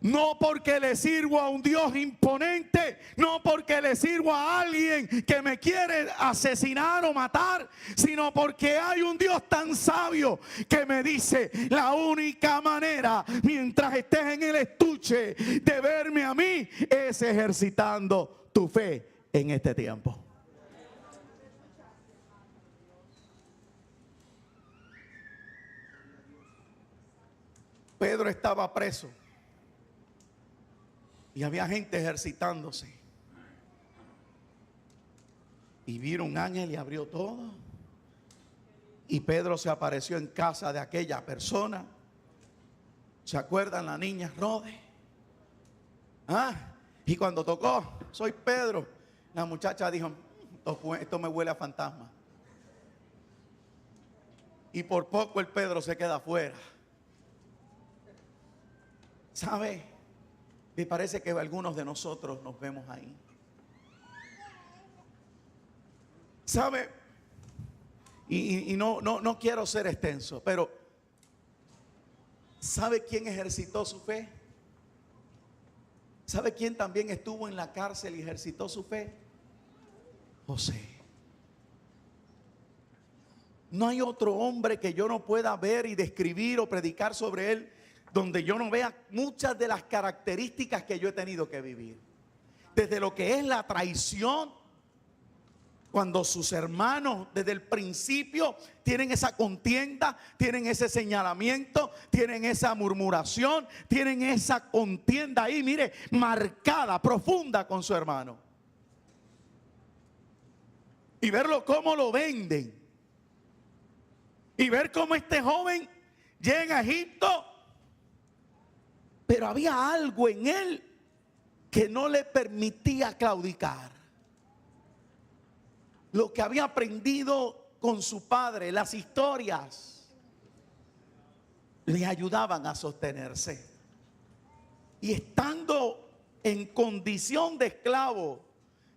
No porque le sirvo a un Dios imponente, no porque le sirvo a alguien que me quiere asesinar o matar, sino porque hay un Dios tan sabio que me dice: la única manera, mientras estés en el estuche, de verme a mí, es ejercitando tu fe en este tiempo. Pedro estaba preso. Y había gente ejercitándose. Y vieron un ángel y abrió todo. Y Pedro se apareció en casa de aquella persona. ¿Se acuerdan la niña Rode? Y cuando tocó, soy Pedro, la muchacha dijo: esto me huele a fantasma. Y por poco el Pedro se queda afuera. ¿Sabe? Me parece que algunos de nosotros nos vemos ahí. ¿Sabe? Y no quiero ser extenso, pero ¿sabe quién ejercitó su fe? ¿Sabe quién también estuvo en la cárcel y ejercitó su fe? José. No hay otro hombre que yo no pueda ver y describir o predicar sobre él donde yo no vea muchas de las características que yo he tenido que vivir. Desde lo que es la traición, cuando sus hermanos desde el principio tienen esa contienda, tienen ese señalamiento, tienen esa murmuración, tienen esa contienda ahí, mire, marcada, profunda con su hermano. Y verlo cómo lo venden. Y ver cómo este joven llega a Egipto. Pero había algo en él que no le permitía claudicar. Lo que había aprendido con su padre, las historias, le ayudaban a sostenerse. Y estando en condición de esclavo,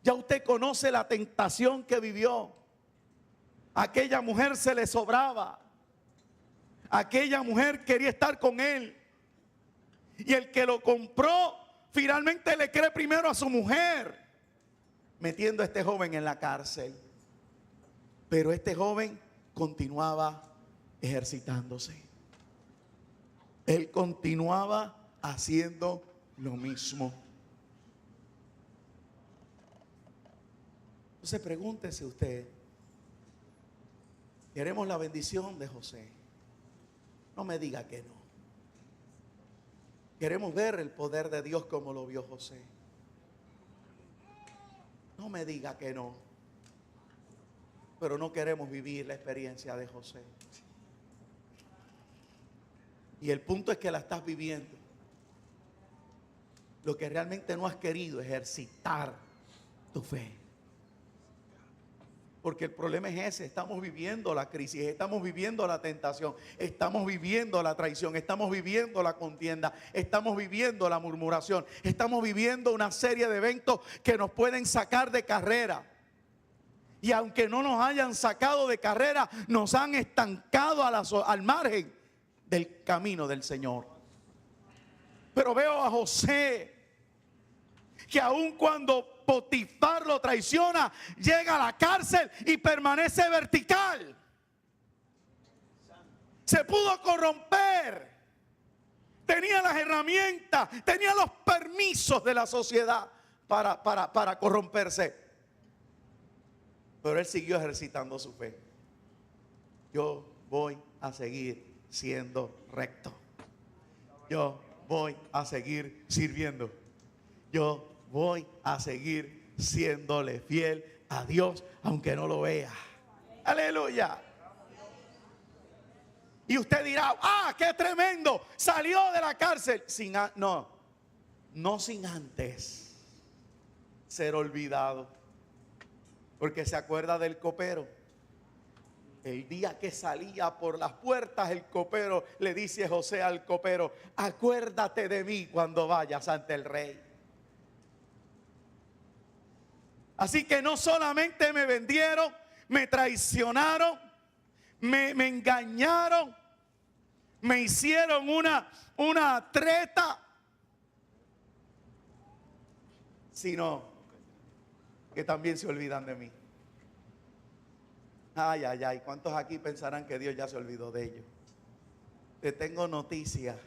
ya usted conoce la tentación que vivió. Aquella mujer se le sobraba. Aquella mujer quería estar con él. Y el que lo compró finalmente le cree primero a su mujer, metiendo a este joven en la cárcel. Pero este joven continuaba ejercitándose. Él continuaba haciendo lo mismo. Entonces pregúntese usted: ¿queremos la bendición de José? No me diga que no. Queremos ver el poder de Dios como lo vio José. No me diga que no. Pero no queremos vivir la experiencia de José. Y el punto es que la estás viviendo. Lo que realmente no has querido es ejercitar tu fe. Porque el problema es ese: estamos viviendo la crisis, estamos viviendo la tentación, estamos viviendo la traición, estamos viviendo la contienda, estamos viviendo la murmuración, estamos viviendo una serie de eventos que nos pueden sacar de carrera. Y aunque no nos hayan sacado de carrera, nos han estancado al margen del camino del Señor. Pero veo a José, que aun cuando Potifar lo traiciona, llega a la cárcel y permanece vertical. Se pudo corromper. Tenía las herramientas, tenía los permisos de la sociedad para corromperse. Pero él siguió ejercitando su fe. Yo voy a seguir siendo recto. Yo voy a seguir sirviendo. Yo voy a seguir siéndole fiel a Dios, aunque no lo vea. Aleluya. Y usted dirá: qué tremendo, salió de la cárcel. No sin antes ser olvidado. Porque se acuerda del copero. El día que salía por las puertas, el copero le dice a José al copero: acuérdate de mí cuando vayas ante el rey. Así que no solamente me vendieron, me traicionaron, me engañaron, me hicieron una treta, sino que también se olvidan de mí. Ay, ay, ay, ¿cuántos aquí pensarán que Dios ya se olvidó de ellos? Te tengo noticia,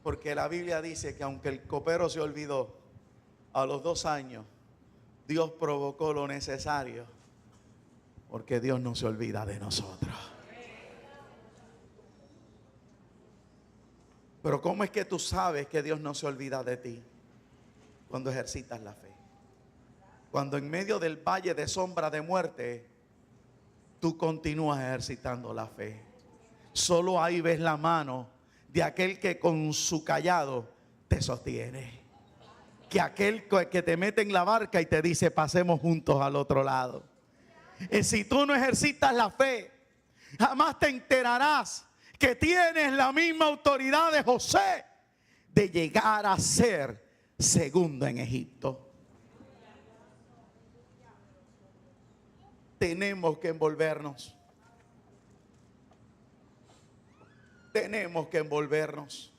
porque la Biblia dice que aunque el copero se olvidó, a los 2 años Dios provocó lo necesario, porque Dios no se olvida de nosotros. Pero ¿cómo es que tú sabes que Dios no se olvida de ti? Cuando ejercitas la fe. Cuando en medio del valle de sombra de muerte, tú continúas ejercitando la fe. Solo ahí ves la mano de aquel que con su cayado te sostiene. Que aquel que te mete en la barca y te dice, pasemos juntos al otro lado. Y si tú no ejercitas la fe, jamás te enterarás que tienes la misma autoridad de José de llegar a ser segundo en Egipto. Tenemos que envolvernos. Tenemos que envolvernos.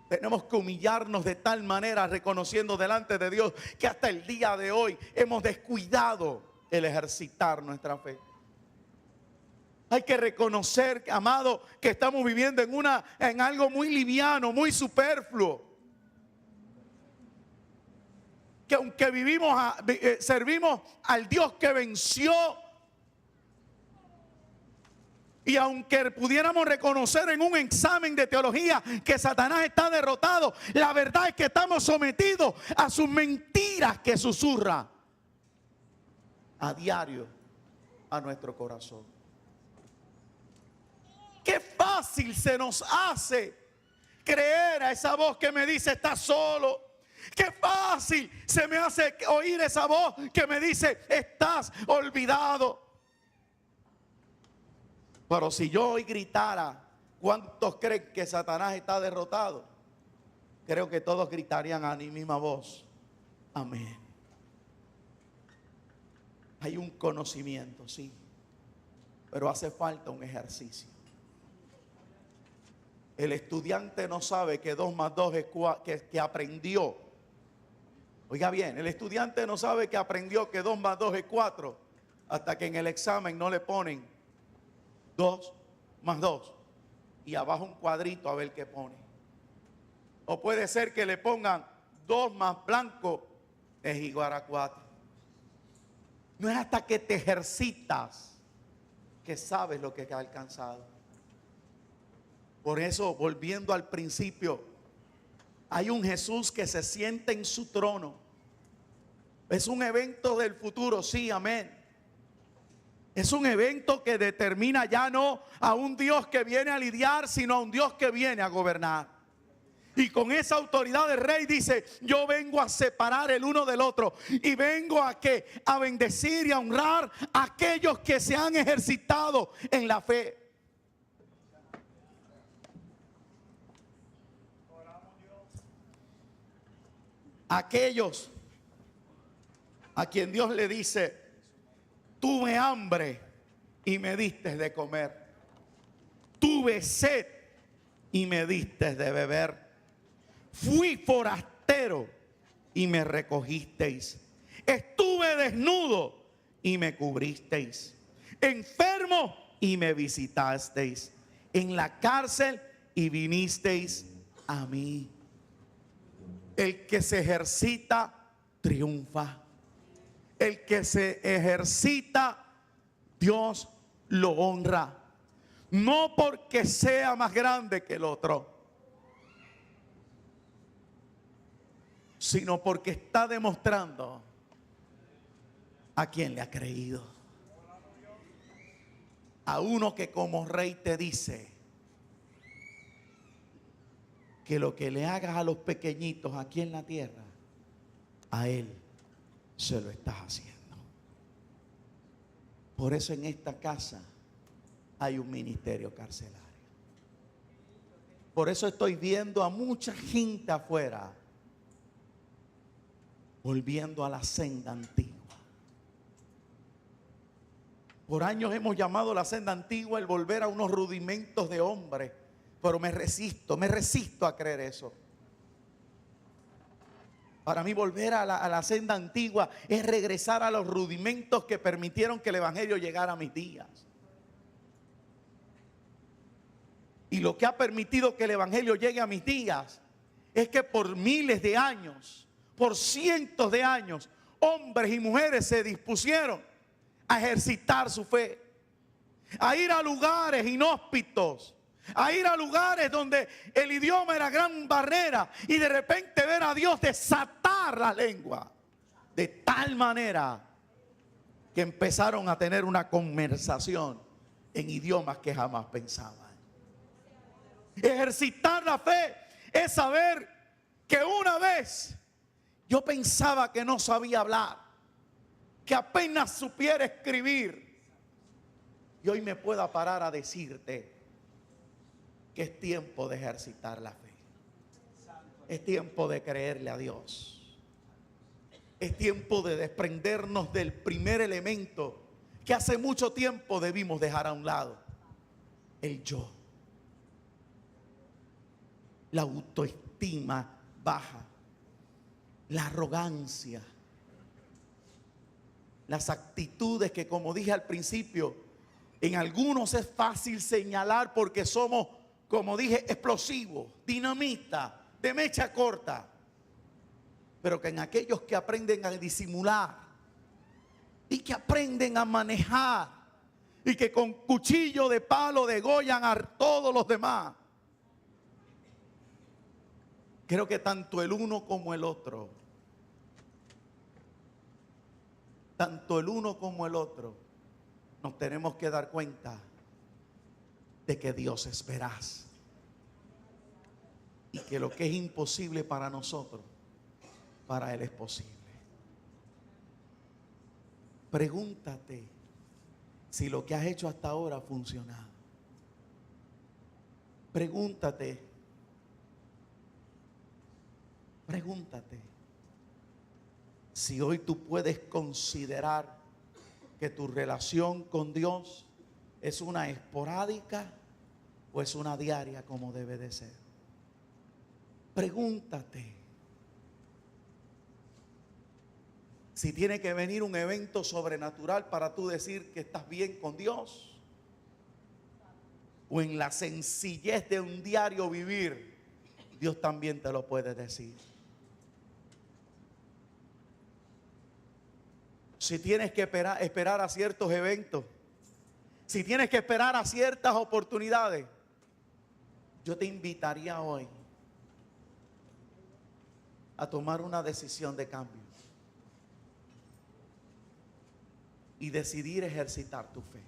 Tenemos que humillarnos de tal manera, reconociendo delante de Dios que hasta el día de hoy hemos descuidado el ejercitar nuestra fe. Hay que reconocer, amado, que estamos viviendo en algo muy liviano, muy superfluo. Que aunque servimos al Dios que venció, y aunque pudiéramos reconocer en un examen de teología que Satanás está derrotado, la verdad es que estamos sometidos a sus mentiras que susurra a diario a nuestro corazón. Qué fácil se nos hace creer a esa voz que me dice estás solo. Qué fácil se me hace oír esa voz que me dice estás olvidado. Pero si yo hoy gritara, ¿cuántos creen que Satanás está derrotado? Creo que todos gritarían a mi misma voz. Amén. Hay un conocimiento, sí, pero hace falta un ejercicio. El estudiante no sabe que 2 más 2 es 4, que aprendió. Oiga bien, el estudiante no sabe que aprendió que 2 más 2 es 4 hasta que en el examen no le ponen 2 más 2 y abajo un cuadrito a ver qué pone. O puede ser que le pongan 2 más blanco es igual a 4. No es hasta que te ejercitas que sabes lo que has alcanzado. Por eso, volviendo al principio, hay un Jesús que se siente en su trono. Es un evento del futuro, sí, amén. Es un evento que determina ya no a un Dios que viene a lidiar, sino a un Dios que viene a gobernar. Y con esa autoridad del rey dice, yo vengo a separar el uno del otro. Y vengo a bendecir y a honrar a aquellos que se han ejercitado en la fe. Aquellos a quien Dios le dice, tuve hambre y me diste de comer. Tuve sed y me diste de beber. Fui forastero y me recogisteis. Estuve desnudo y me cubristeis. Enfermo y me visitasteis. En la cárcel y vinisteis a mí. El que se ejercita triunfa. El que se ejercita, Dios lo honra. No porque sea más grande que el otro, sino porque está demostrando a quien le ha creído. A uno que como rey te dice que lo que le hagas a los pequeñitos aquí en la tierra, a él se lo estás haciendo. Por eso en esta casa hay un ministerio carcelario. Por eso estoy viendo a mucha gente afuera volviendo a la senda antigua. Por años hemos llamado la senda antigua el volver a unos rudimentos de hombre, pero me resisto a creer eso. Para mí volver a la senda antigua es regresar a los rudimentos que permitieron que el evangelio llegara a mis días. Y lo que ha permitido que el evangelio llegue a mis días es que por miles de años, por cientos de años, hombres y mujeres se dispusieron a ejercitar su fe, a ir a lugares inhóspitos, a ir a lugares donde el idioma era gran barrera, y de repente ver a Dios desatar la lengua de tal manera que empezaron a tener una conversación en idiomas que jamás pensaban. Ejercitar la fe es saber que una vez yo pensaba que no sabía hablar, que apenas supiera escribir, y hoy me pueda parar a decirte que es tiempo de ejercitar la fe. Es tiempo de creerle a Dios. Es tiempo de desprendernos del primer elemento que hace mucho tiempo debimos dejar a un lado: el yo. La autoestima baja, la arrogancia, las actitudes que, como dije al principio, en algunos es fácil señalar porque somos, como dije, explosivos, dinamita, de mecha corta, pero que en aquellos que aprenden a disimular y que aprenden a manejar y que con cuchillo de palo degollan a todos los demás, creo que tanto el uno como el otro, nos tenemos que dar cuenta de que Dios es veraz y que lo que es imposible para nosotros, para Él es posible. Pregúntate si lo que has hecho hasta ahora ha funcionado. Pregúntate si hoy tú puedes considerar que tu relación con Dios es una esporádica o es una diaria como debe de ser. Pregúntate si tiene que venir un evento sobrenatural para tú decir que estás bien con Dios, o en la sencillez de un diario vivir Dios también te lo puede decir. Si tienes que esperar a ciertos eventos, si tienes que esperar a ciertas oportunidades, yo te invitaría hoy a tomar una decisión de cambio y decidir ejercitar tu fe.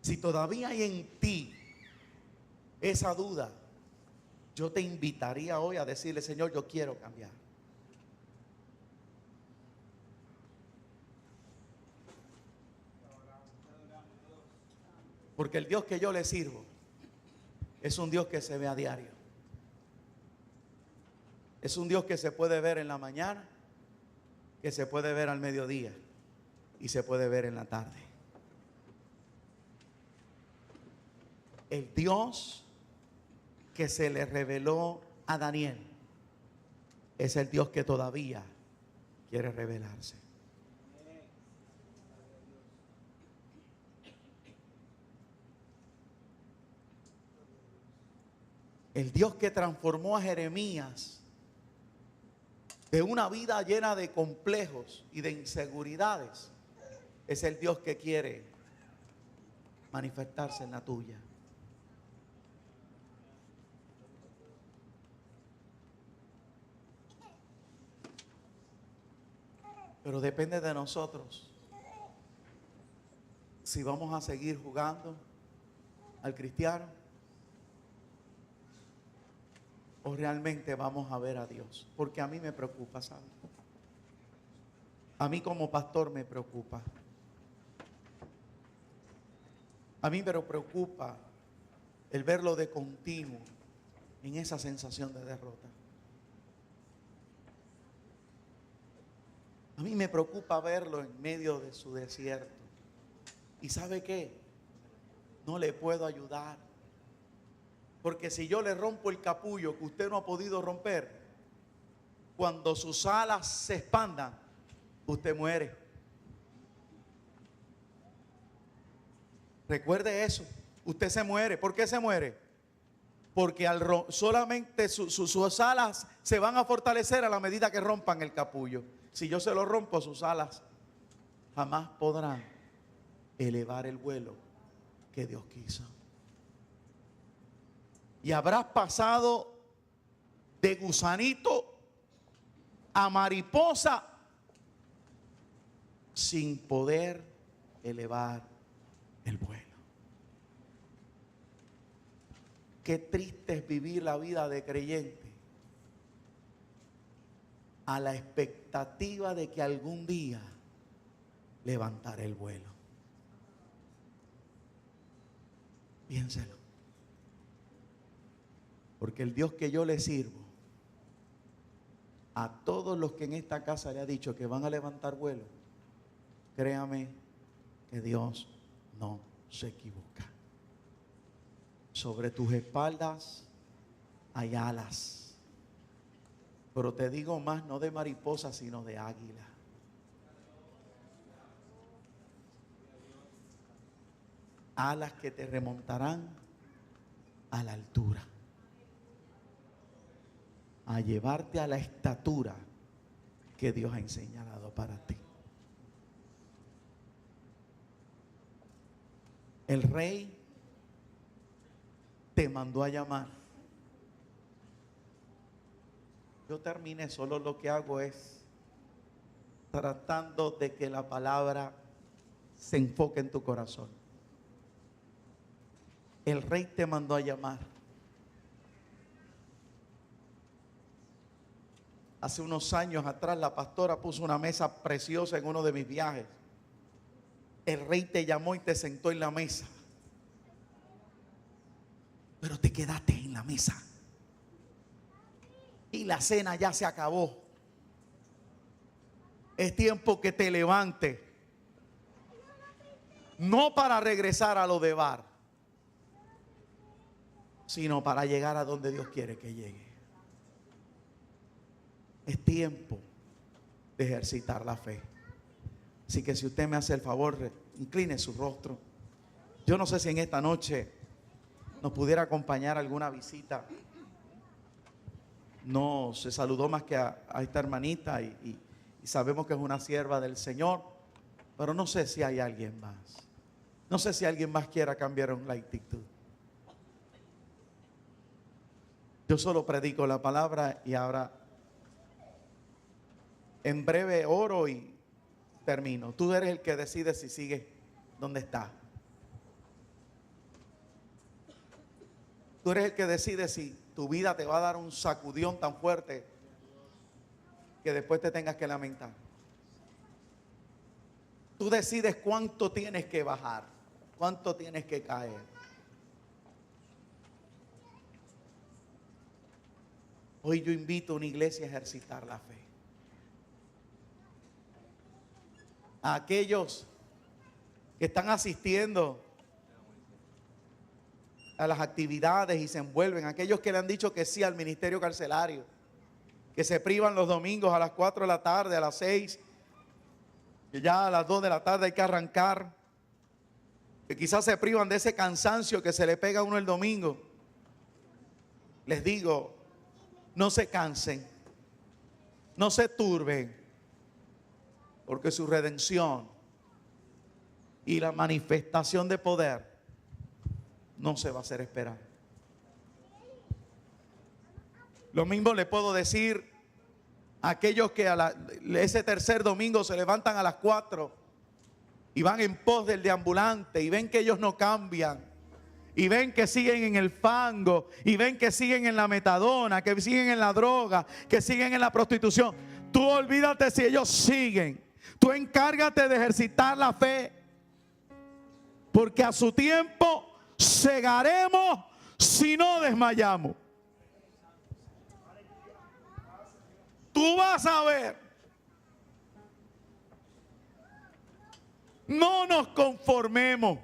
Si todavía hay en ti esa duda, yo te invitaría hoy a decirle: Señor, yo quiero cambiar. Porque el Dios que yo le sirvo es un Dios que se ve a diario. Es un Dios que se puede ver en la mañana, que se puede ver al mediodía y se puede ver en la tarde. El Dios que se le reveló a Daniel es el Dios que todavía quiere revelarse. El Dios que transformó a Jeremías de una vida llena de complejos y de inseguridades es el Dios que quiere manifestarse en la tuya. Pero depende de nosotros si vamos a seguir jugando al cristiano o realmente vamos a ver a Dios. Porque a mí me preocupa, ¿sabes? A mí como pastor me preocupa. A mí me preocupa el verlo de continuo en esa sensación de derrota. A mí me preocupa verlo en medio de su desierto. ¿Y sabe qué? No le puedo ayudar. Porque si yo le rompo el capullo que usted no ha podido romper, cuando sus alas se expandan, usted muere. Recuerde eso. Usted se muere. ¿Por qué se muere? Porque solamente sus alas se van a fortalecer a la medida que rompan el capullo. Si yo se lo rompo, sus alas jamás podrán elevar el vuelo que Dios quiso. Y habrás pasado de gusanito a mariposa sin poder elevar el vuelo. Qué triste es vivir la vida de creyente a la expectativa de que algún día levantaré el vuelo. Piénselo. Porque el Dios que yo le sirvo, a todos los que en esta casa le ha dicho que van a levantar vuelo, créame que Dios no se equivoca. Sobre tus espaldas hay alas. Pero te digo más, no de mariposa, sino de águila. Alas que te remontarán a la altura, a llevarte a la estatura que Dios ha señalado para ti. El rey te mandó a llamar. Yo terminé, solo lo que hago es tratando de que la palabra se enfoque en tu corazón. El rey te mandó a llamar. Hace unos años atrás la pastora puso una mesa preciosa en uno de mis viajes. El rey te llamó y te sentó en la mesa. Pero te quedaste en la mesa. Y la cena ya se acabó. Es tiempo que te levantes. No para regresar a lo de bar, sino para llegar a donde Dios quiere que llegue. Es tiempo de ejercitar la fe. Así que si usted me hace el favor, incline su rostro. Yo no sé si en esta noche nos pudiera acompañar alguna visita. No se saludó más que a esta hermanita y sabemos que es una sierva del Señor, pero no sé si hay alguien más. No sé si alguien más quiera cambiar la actitud. Yo solo predico la palabra y ahora en breve oro y termino. Tú eres el que decide si sigues donde estás. Tú eres el que decide si tu vida te va a dar un sacudión tan fuerte que después te tengas que lamentar. Tú decides cuánto tienes que bajar, cuánto tienes que caer. Hoy yo invito a una iglesia a ejercitar la fe. A aquellos que están asistiendo a las actividades y se envuelven, aquellos que le han dicho que sí al ministerio carcelario, que se privan los domingos a las 4 de la tarde, a las 6, que ya a las 2 de la tarde hay que arrancar, que quizás se privan de ese cansancio que se le pega a uno el domingo. Les digo, no se cansen, no se turben, porque su redención y la manifestación de poder no se va a hacer esperar. Lo mismo le puedo decir a aquellos que ese tercer domingo se levantan a las 4 y van en pos del deambulante y ven que ellos no cambian, y ven que siguen en el fango, y ven que siguen en la metadona, que siguen en la droga, que siguen en la prostitución. Tú olvídate si ellos siguen. Tú encárgate de ejercitar la fe, porque a su tiempo segaremos si no desmayamos. Tú vas a ver. No nos conformemos.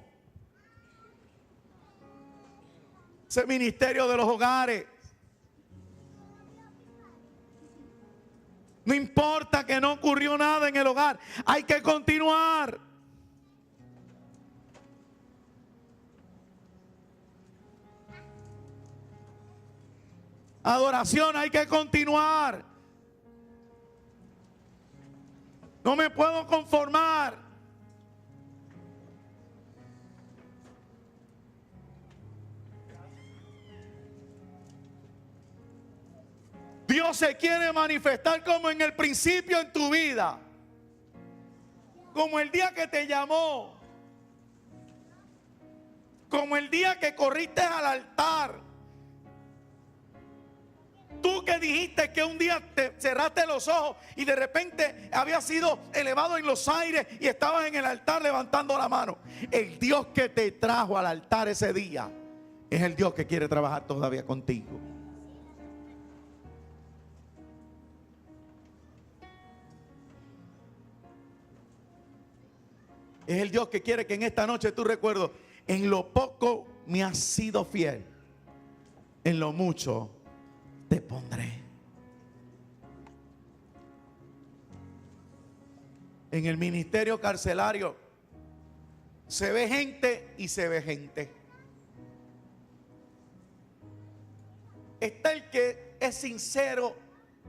Ese ministerio de los hogares. No importa que no ocurrió nada en el hogar. Hay que continuar. Adoración, hay que continuar. No me puedo conformar. Dios se quiere manifestar como en el principio en tu vida. Como el día que te llamó. Como el día que corriste al altar. Tú que dijiste que un día te cerraste los ojos y de repente habías sido elevado en los aires y estabas en el altar levantando la mano. El Dios que te trajo al altar ese día es el Dios que quiere trabajar todavía contigo. Es el Dios que quiere que en esta noche tú recuerdes, en lo poco me has sido fiel, en lo mucho te pondré. En el ministerio carcelario se ve gente y se ve gente. Está el que es sincero,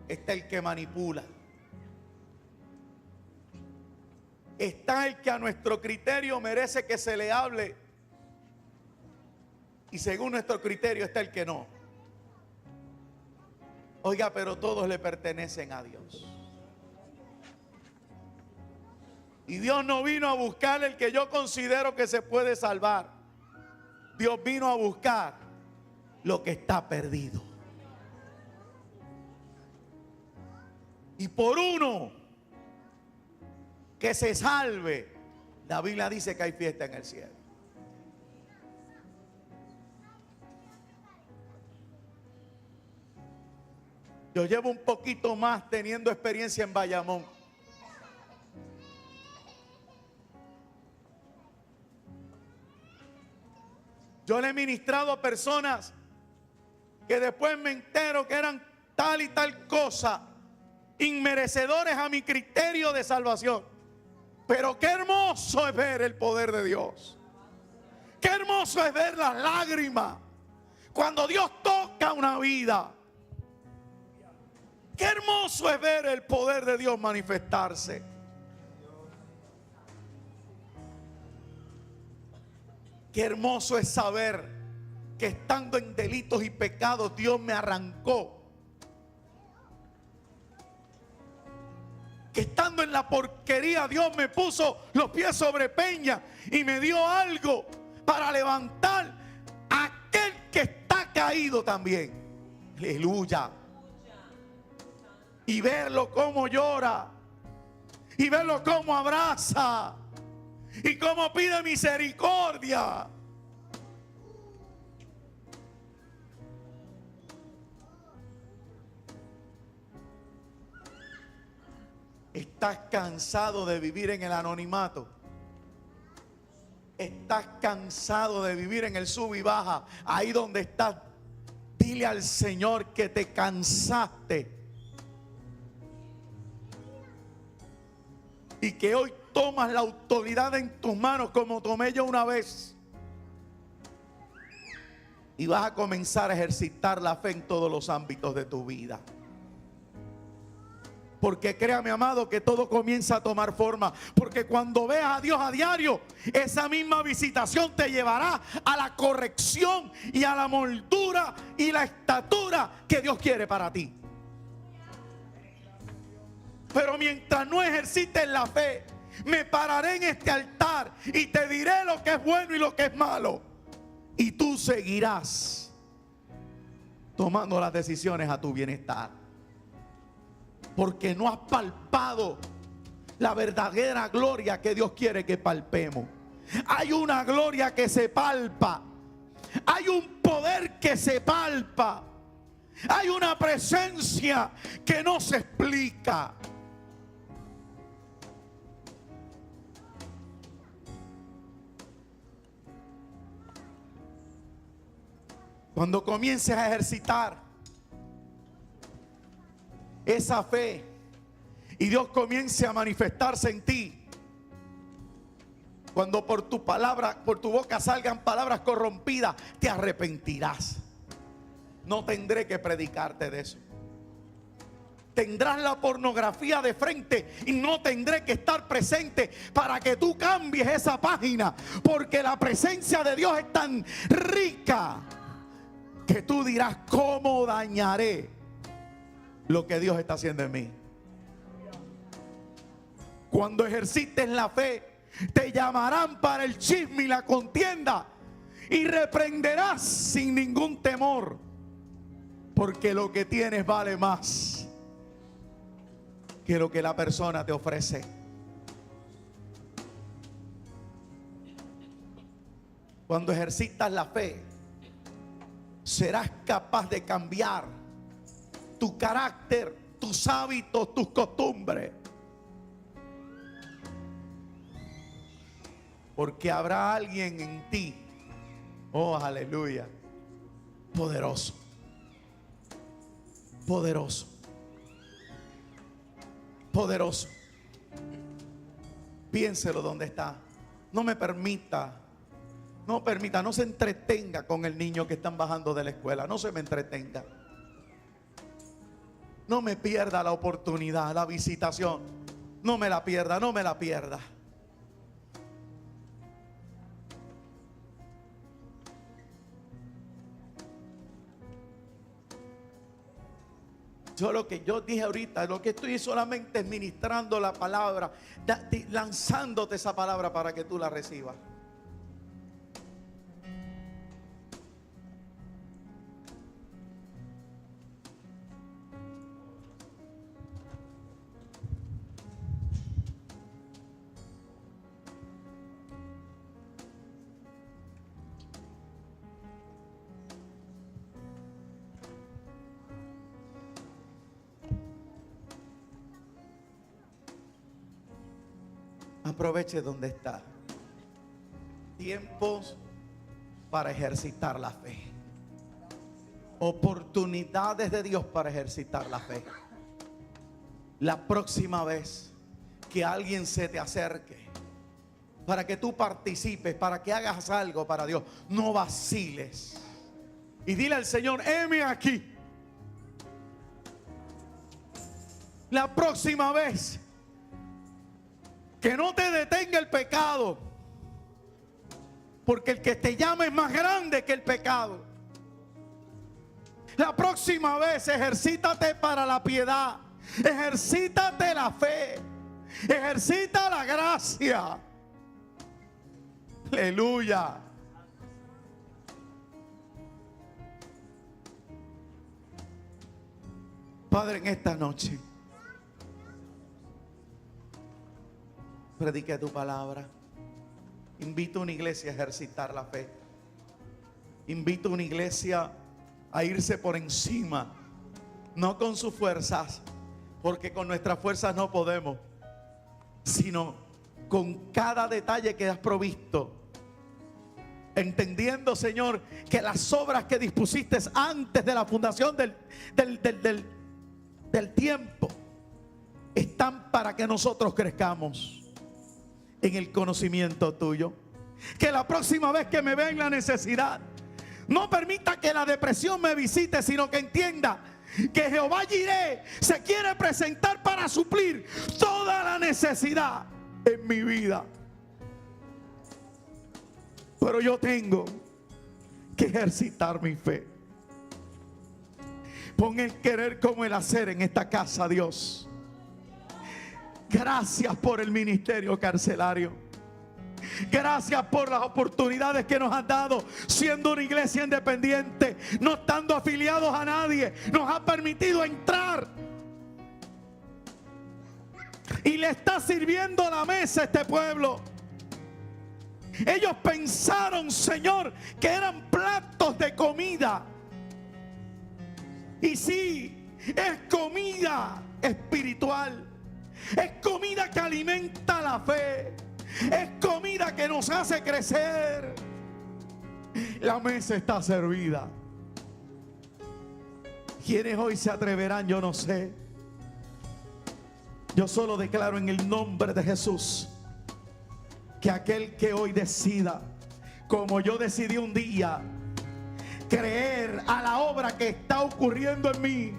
está el que manipula. Está el que a nuestro criterio merece que se le hable. Y según nuestro criterio está el que no. Oiga, pero todos le pertenecen a Dios. Y Dios no vino a buscar el que yo considero que se puede salvar. Dios vino a buscar lo que está perdido. Y por uno que se salve, la Biblia dice que hay fiesta en el cielo. Yo llevo un poquito más teniendo experiencia en Bayamón. Yo le he ministrado a personas que después me entero que eran tal y tal cosa, inmerecedores a mi criterio de salvación. Pero qué hermoso es ver el poder de Dios. Qué hermoso es ver las lágrimas cuando Dios toca una vida. Qué hermoso es ver el poder de Dios manifestarse. Qué hermoso es saber que estando en delitos y pecados Dios me arrancó. Que estando en la porquería Dios me puso los pies sobre peña y me dio algo para levantar a aquel que está caído también. Aleluya. Y verlo cómo llora. Y verlo cómo abraza. Y cómo pide misericordia. ¿Estás cansado de vivir en el anonimato? ¿Estás cansado de vivir en el sub y baja? Ahí donde estás, dile al Señor que te cansaste. Y que hoy tomas la autoridad en tus manos como tomé yo una vez. Y vas a comenzar a ejercitar la fe en todos los ámbitos de tu vida. Porque créame, amado, que todo comienza a tomar forma. Porque cuando veas a Dios a diario, esa misma visitación te llevará a la corrección y a la moldura y la estatura que Dios quiere para ti. Pero mientras no ejercites la fe, me pararé en este altar y te diré lo que es bueno y lo que es malo. Y tú seguirás tomando las decisiones a tu bienestar. Porque no has palpado la verdadera gloria que Dios quiere que palpemos. Hay una gloria que se palpa hay un poder que se palpa. Hay una presencia que no se explica. Cuando comiences a ejercitar esa fe y Dios comience a manifestarse en ti, cuando por tu palabra, por tu boca salgan palabras corrompidas, te arrepentirás. No tendré que predicarte de eso. Tendrás la pornografía de frente y no tendré que estar presente para que tú cambies esa página, porque la presencia de Dios es tan rica que tú dirás: ¿cómo dañaré lo que Dios está haciendo en mí? Cuando ejercites la fe, te llamarán para el chisme y la contienda, y reprenderás sin ningún temor, porque lo que tienes vale más que lo que la persona te ofrece. Cuando ejercitas la fe, serás capaz de cambiar tu carácter, tus hábitos, tus costumbres. Porque habrá alguien en ti, oh aleluya, poderoso, poderoso, poderoso. Piénselo donde está. No me permita, no se entretenga con el niño que están bajando de la escuela. No se me entretenga. No me pierda la oportunidad, la visitación. No me la pierda, no me la pierda. Yo lo que yo dije ahorita, lo que estoy solamente es ministrando la palabra, lanzándote esa palabra para que tú la recibas. Aproveche donde está. Tiempos para ejercitar la fe. Oportunidades de Dios para ejercitar la fe. La próxima vez que alguien se te acerque para que tú participes, para que hagas algo para Dios, no vaciles. Y dile al Señor: heme aquí. La próxima vez, que no te detenga el pecado, porque el que te llama es más grande que el pecado. La próxima vez, ejercítate para la piedad, ejercítate la fe, ejercita la gracia. Aleluya. Padre, en esta noche predique tu palabra. Invito a una iglesia a ejercitar la fe. Invito a una iglesia a irse por encima, no con sus fuerzas, porque con nuestras fuerzas no podemos, sino con cada detalle que has provisto. Entendiendo, Señor, que las obras que dispusiste antes de la fundación del tiempo están para que nosotros crezcamos en el conocimiento tuyo. Que la próxima vez que me vea en la necesidad, no permita que la depresión me visite, sino que entienda que Jehová Jireh se quiere presentar para suplir toda la necesidad en mi vida. Pero yo tengo que ejercitar mi fe. Pon el querer como el hacer en esta casa, Dios. Gracias por el ministerio carcelario. Gracias por las oportunidades que nos has dado siendo una iglesia independiente, no estando afiliados a nadie. Nos ha permitido entrar y le está sirviendo la mesa a este pueblo. Ellos pensaron, Señor, que eran platos de comida. Y sí, es comida espiritual. Es comida que alimenta la fe. Es comida que nos hace crecer. La mesa está servida. ¿Quiénes hoy se atreverán? Yo no sé. Yo solo declaro en el nombre de Jesús que aquel que hoy decida, como yo decidí un día, creer a la obra que está ocurriendo en mí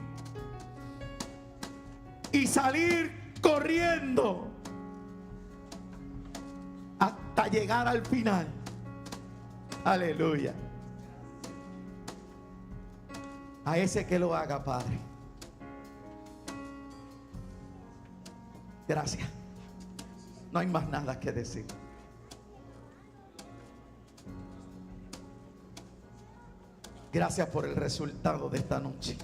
y salir corriendo hasta llegar al final. Aleluya. A ese que lo haga, Padre. Gracias. No hay más nada que decir. Gracias por el resultado de esta noche.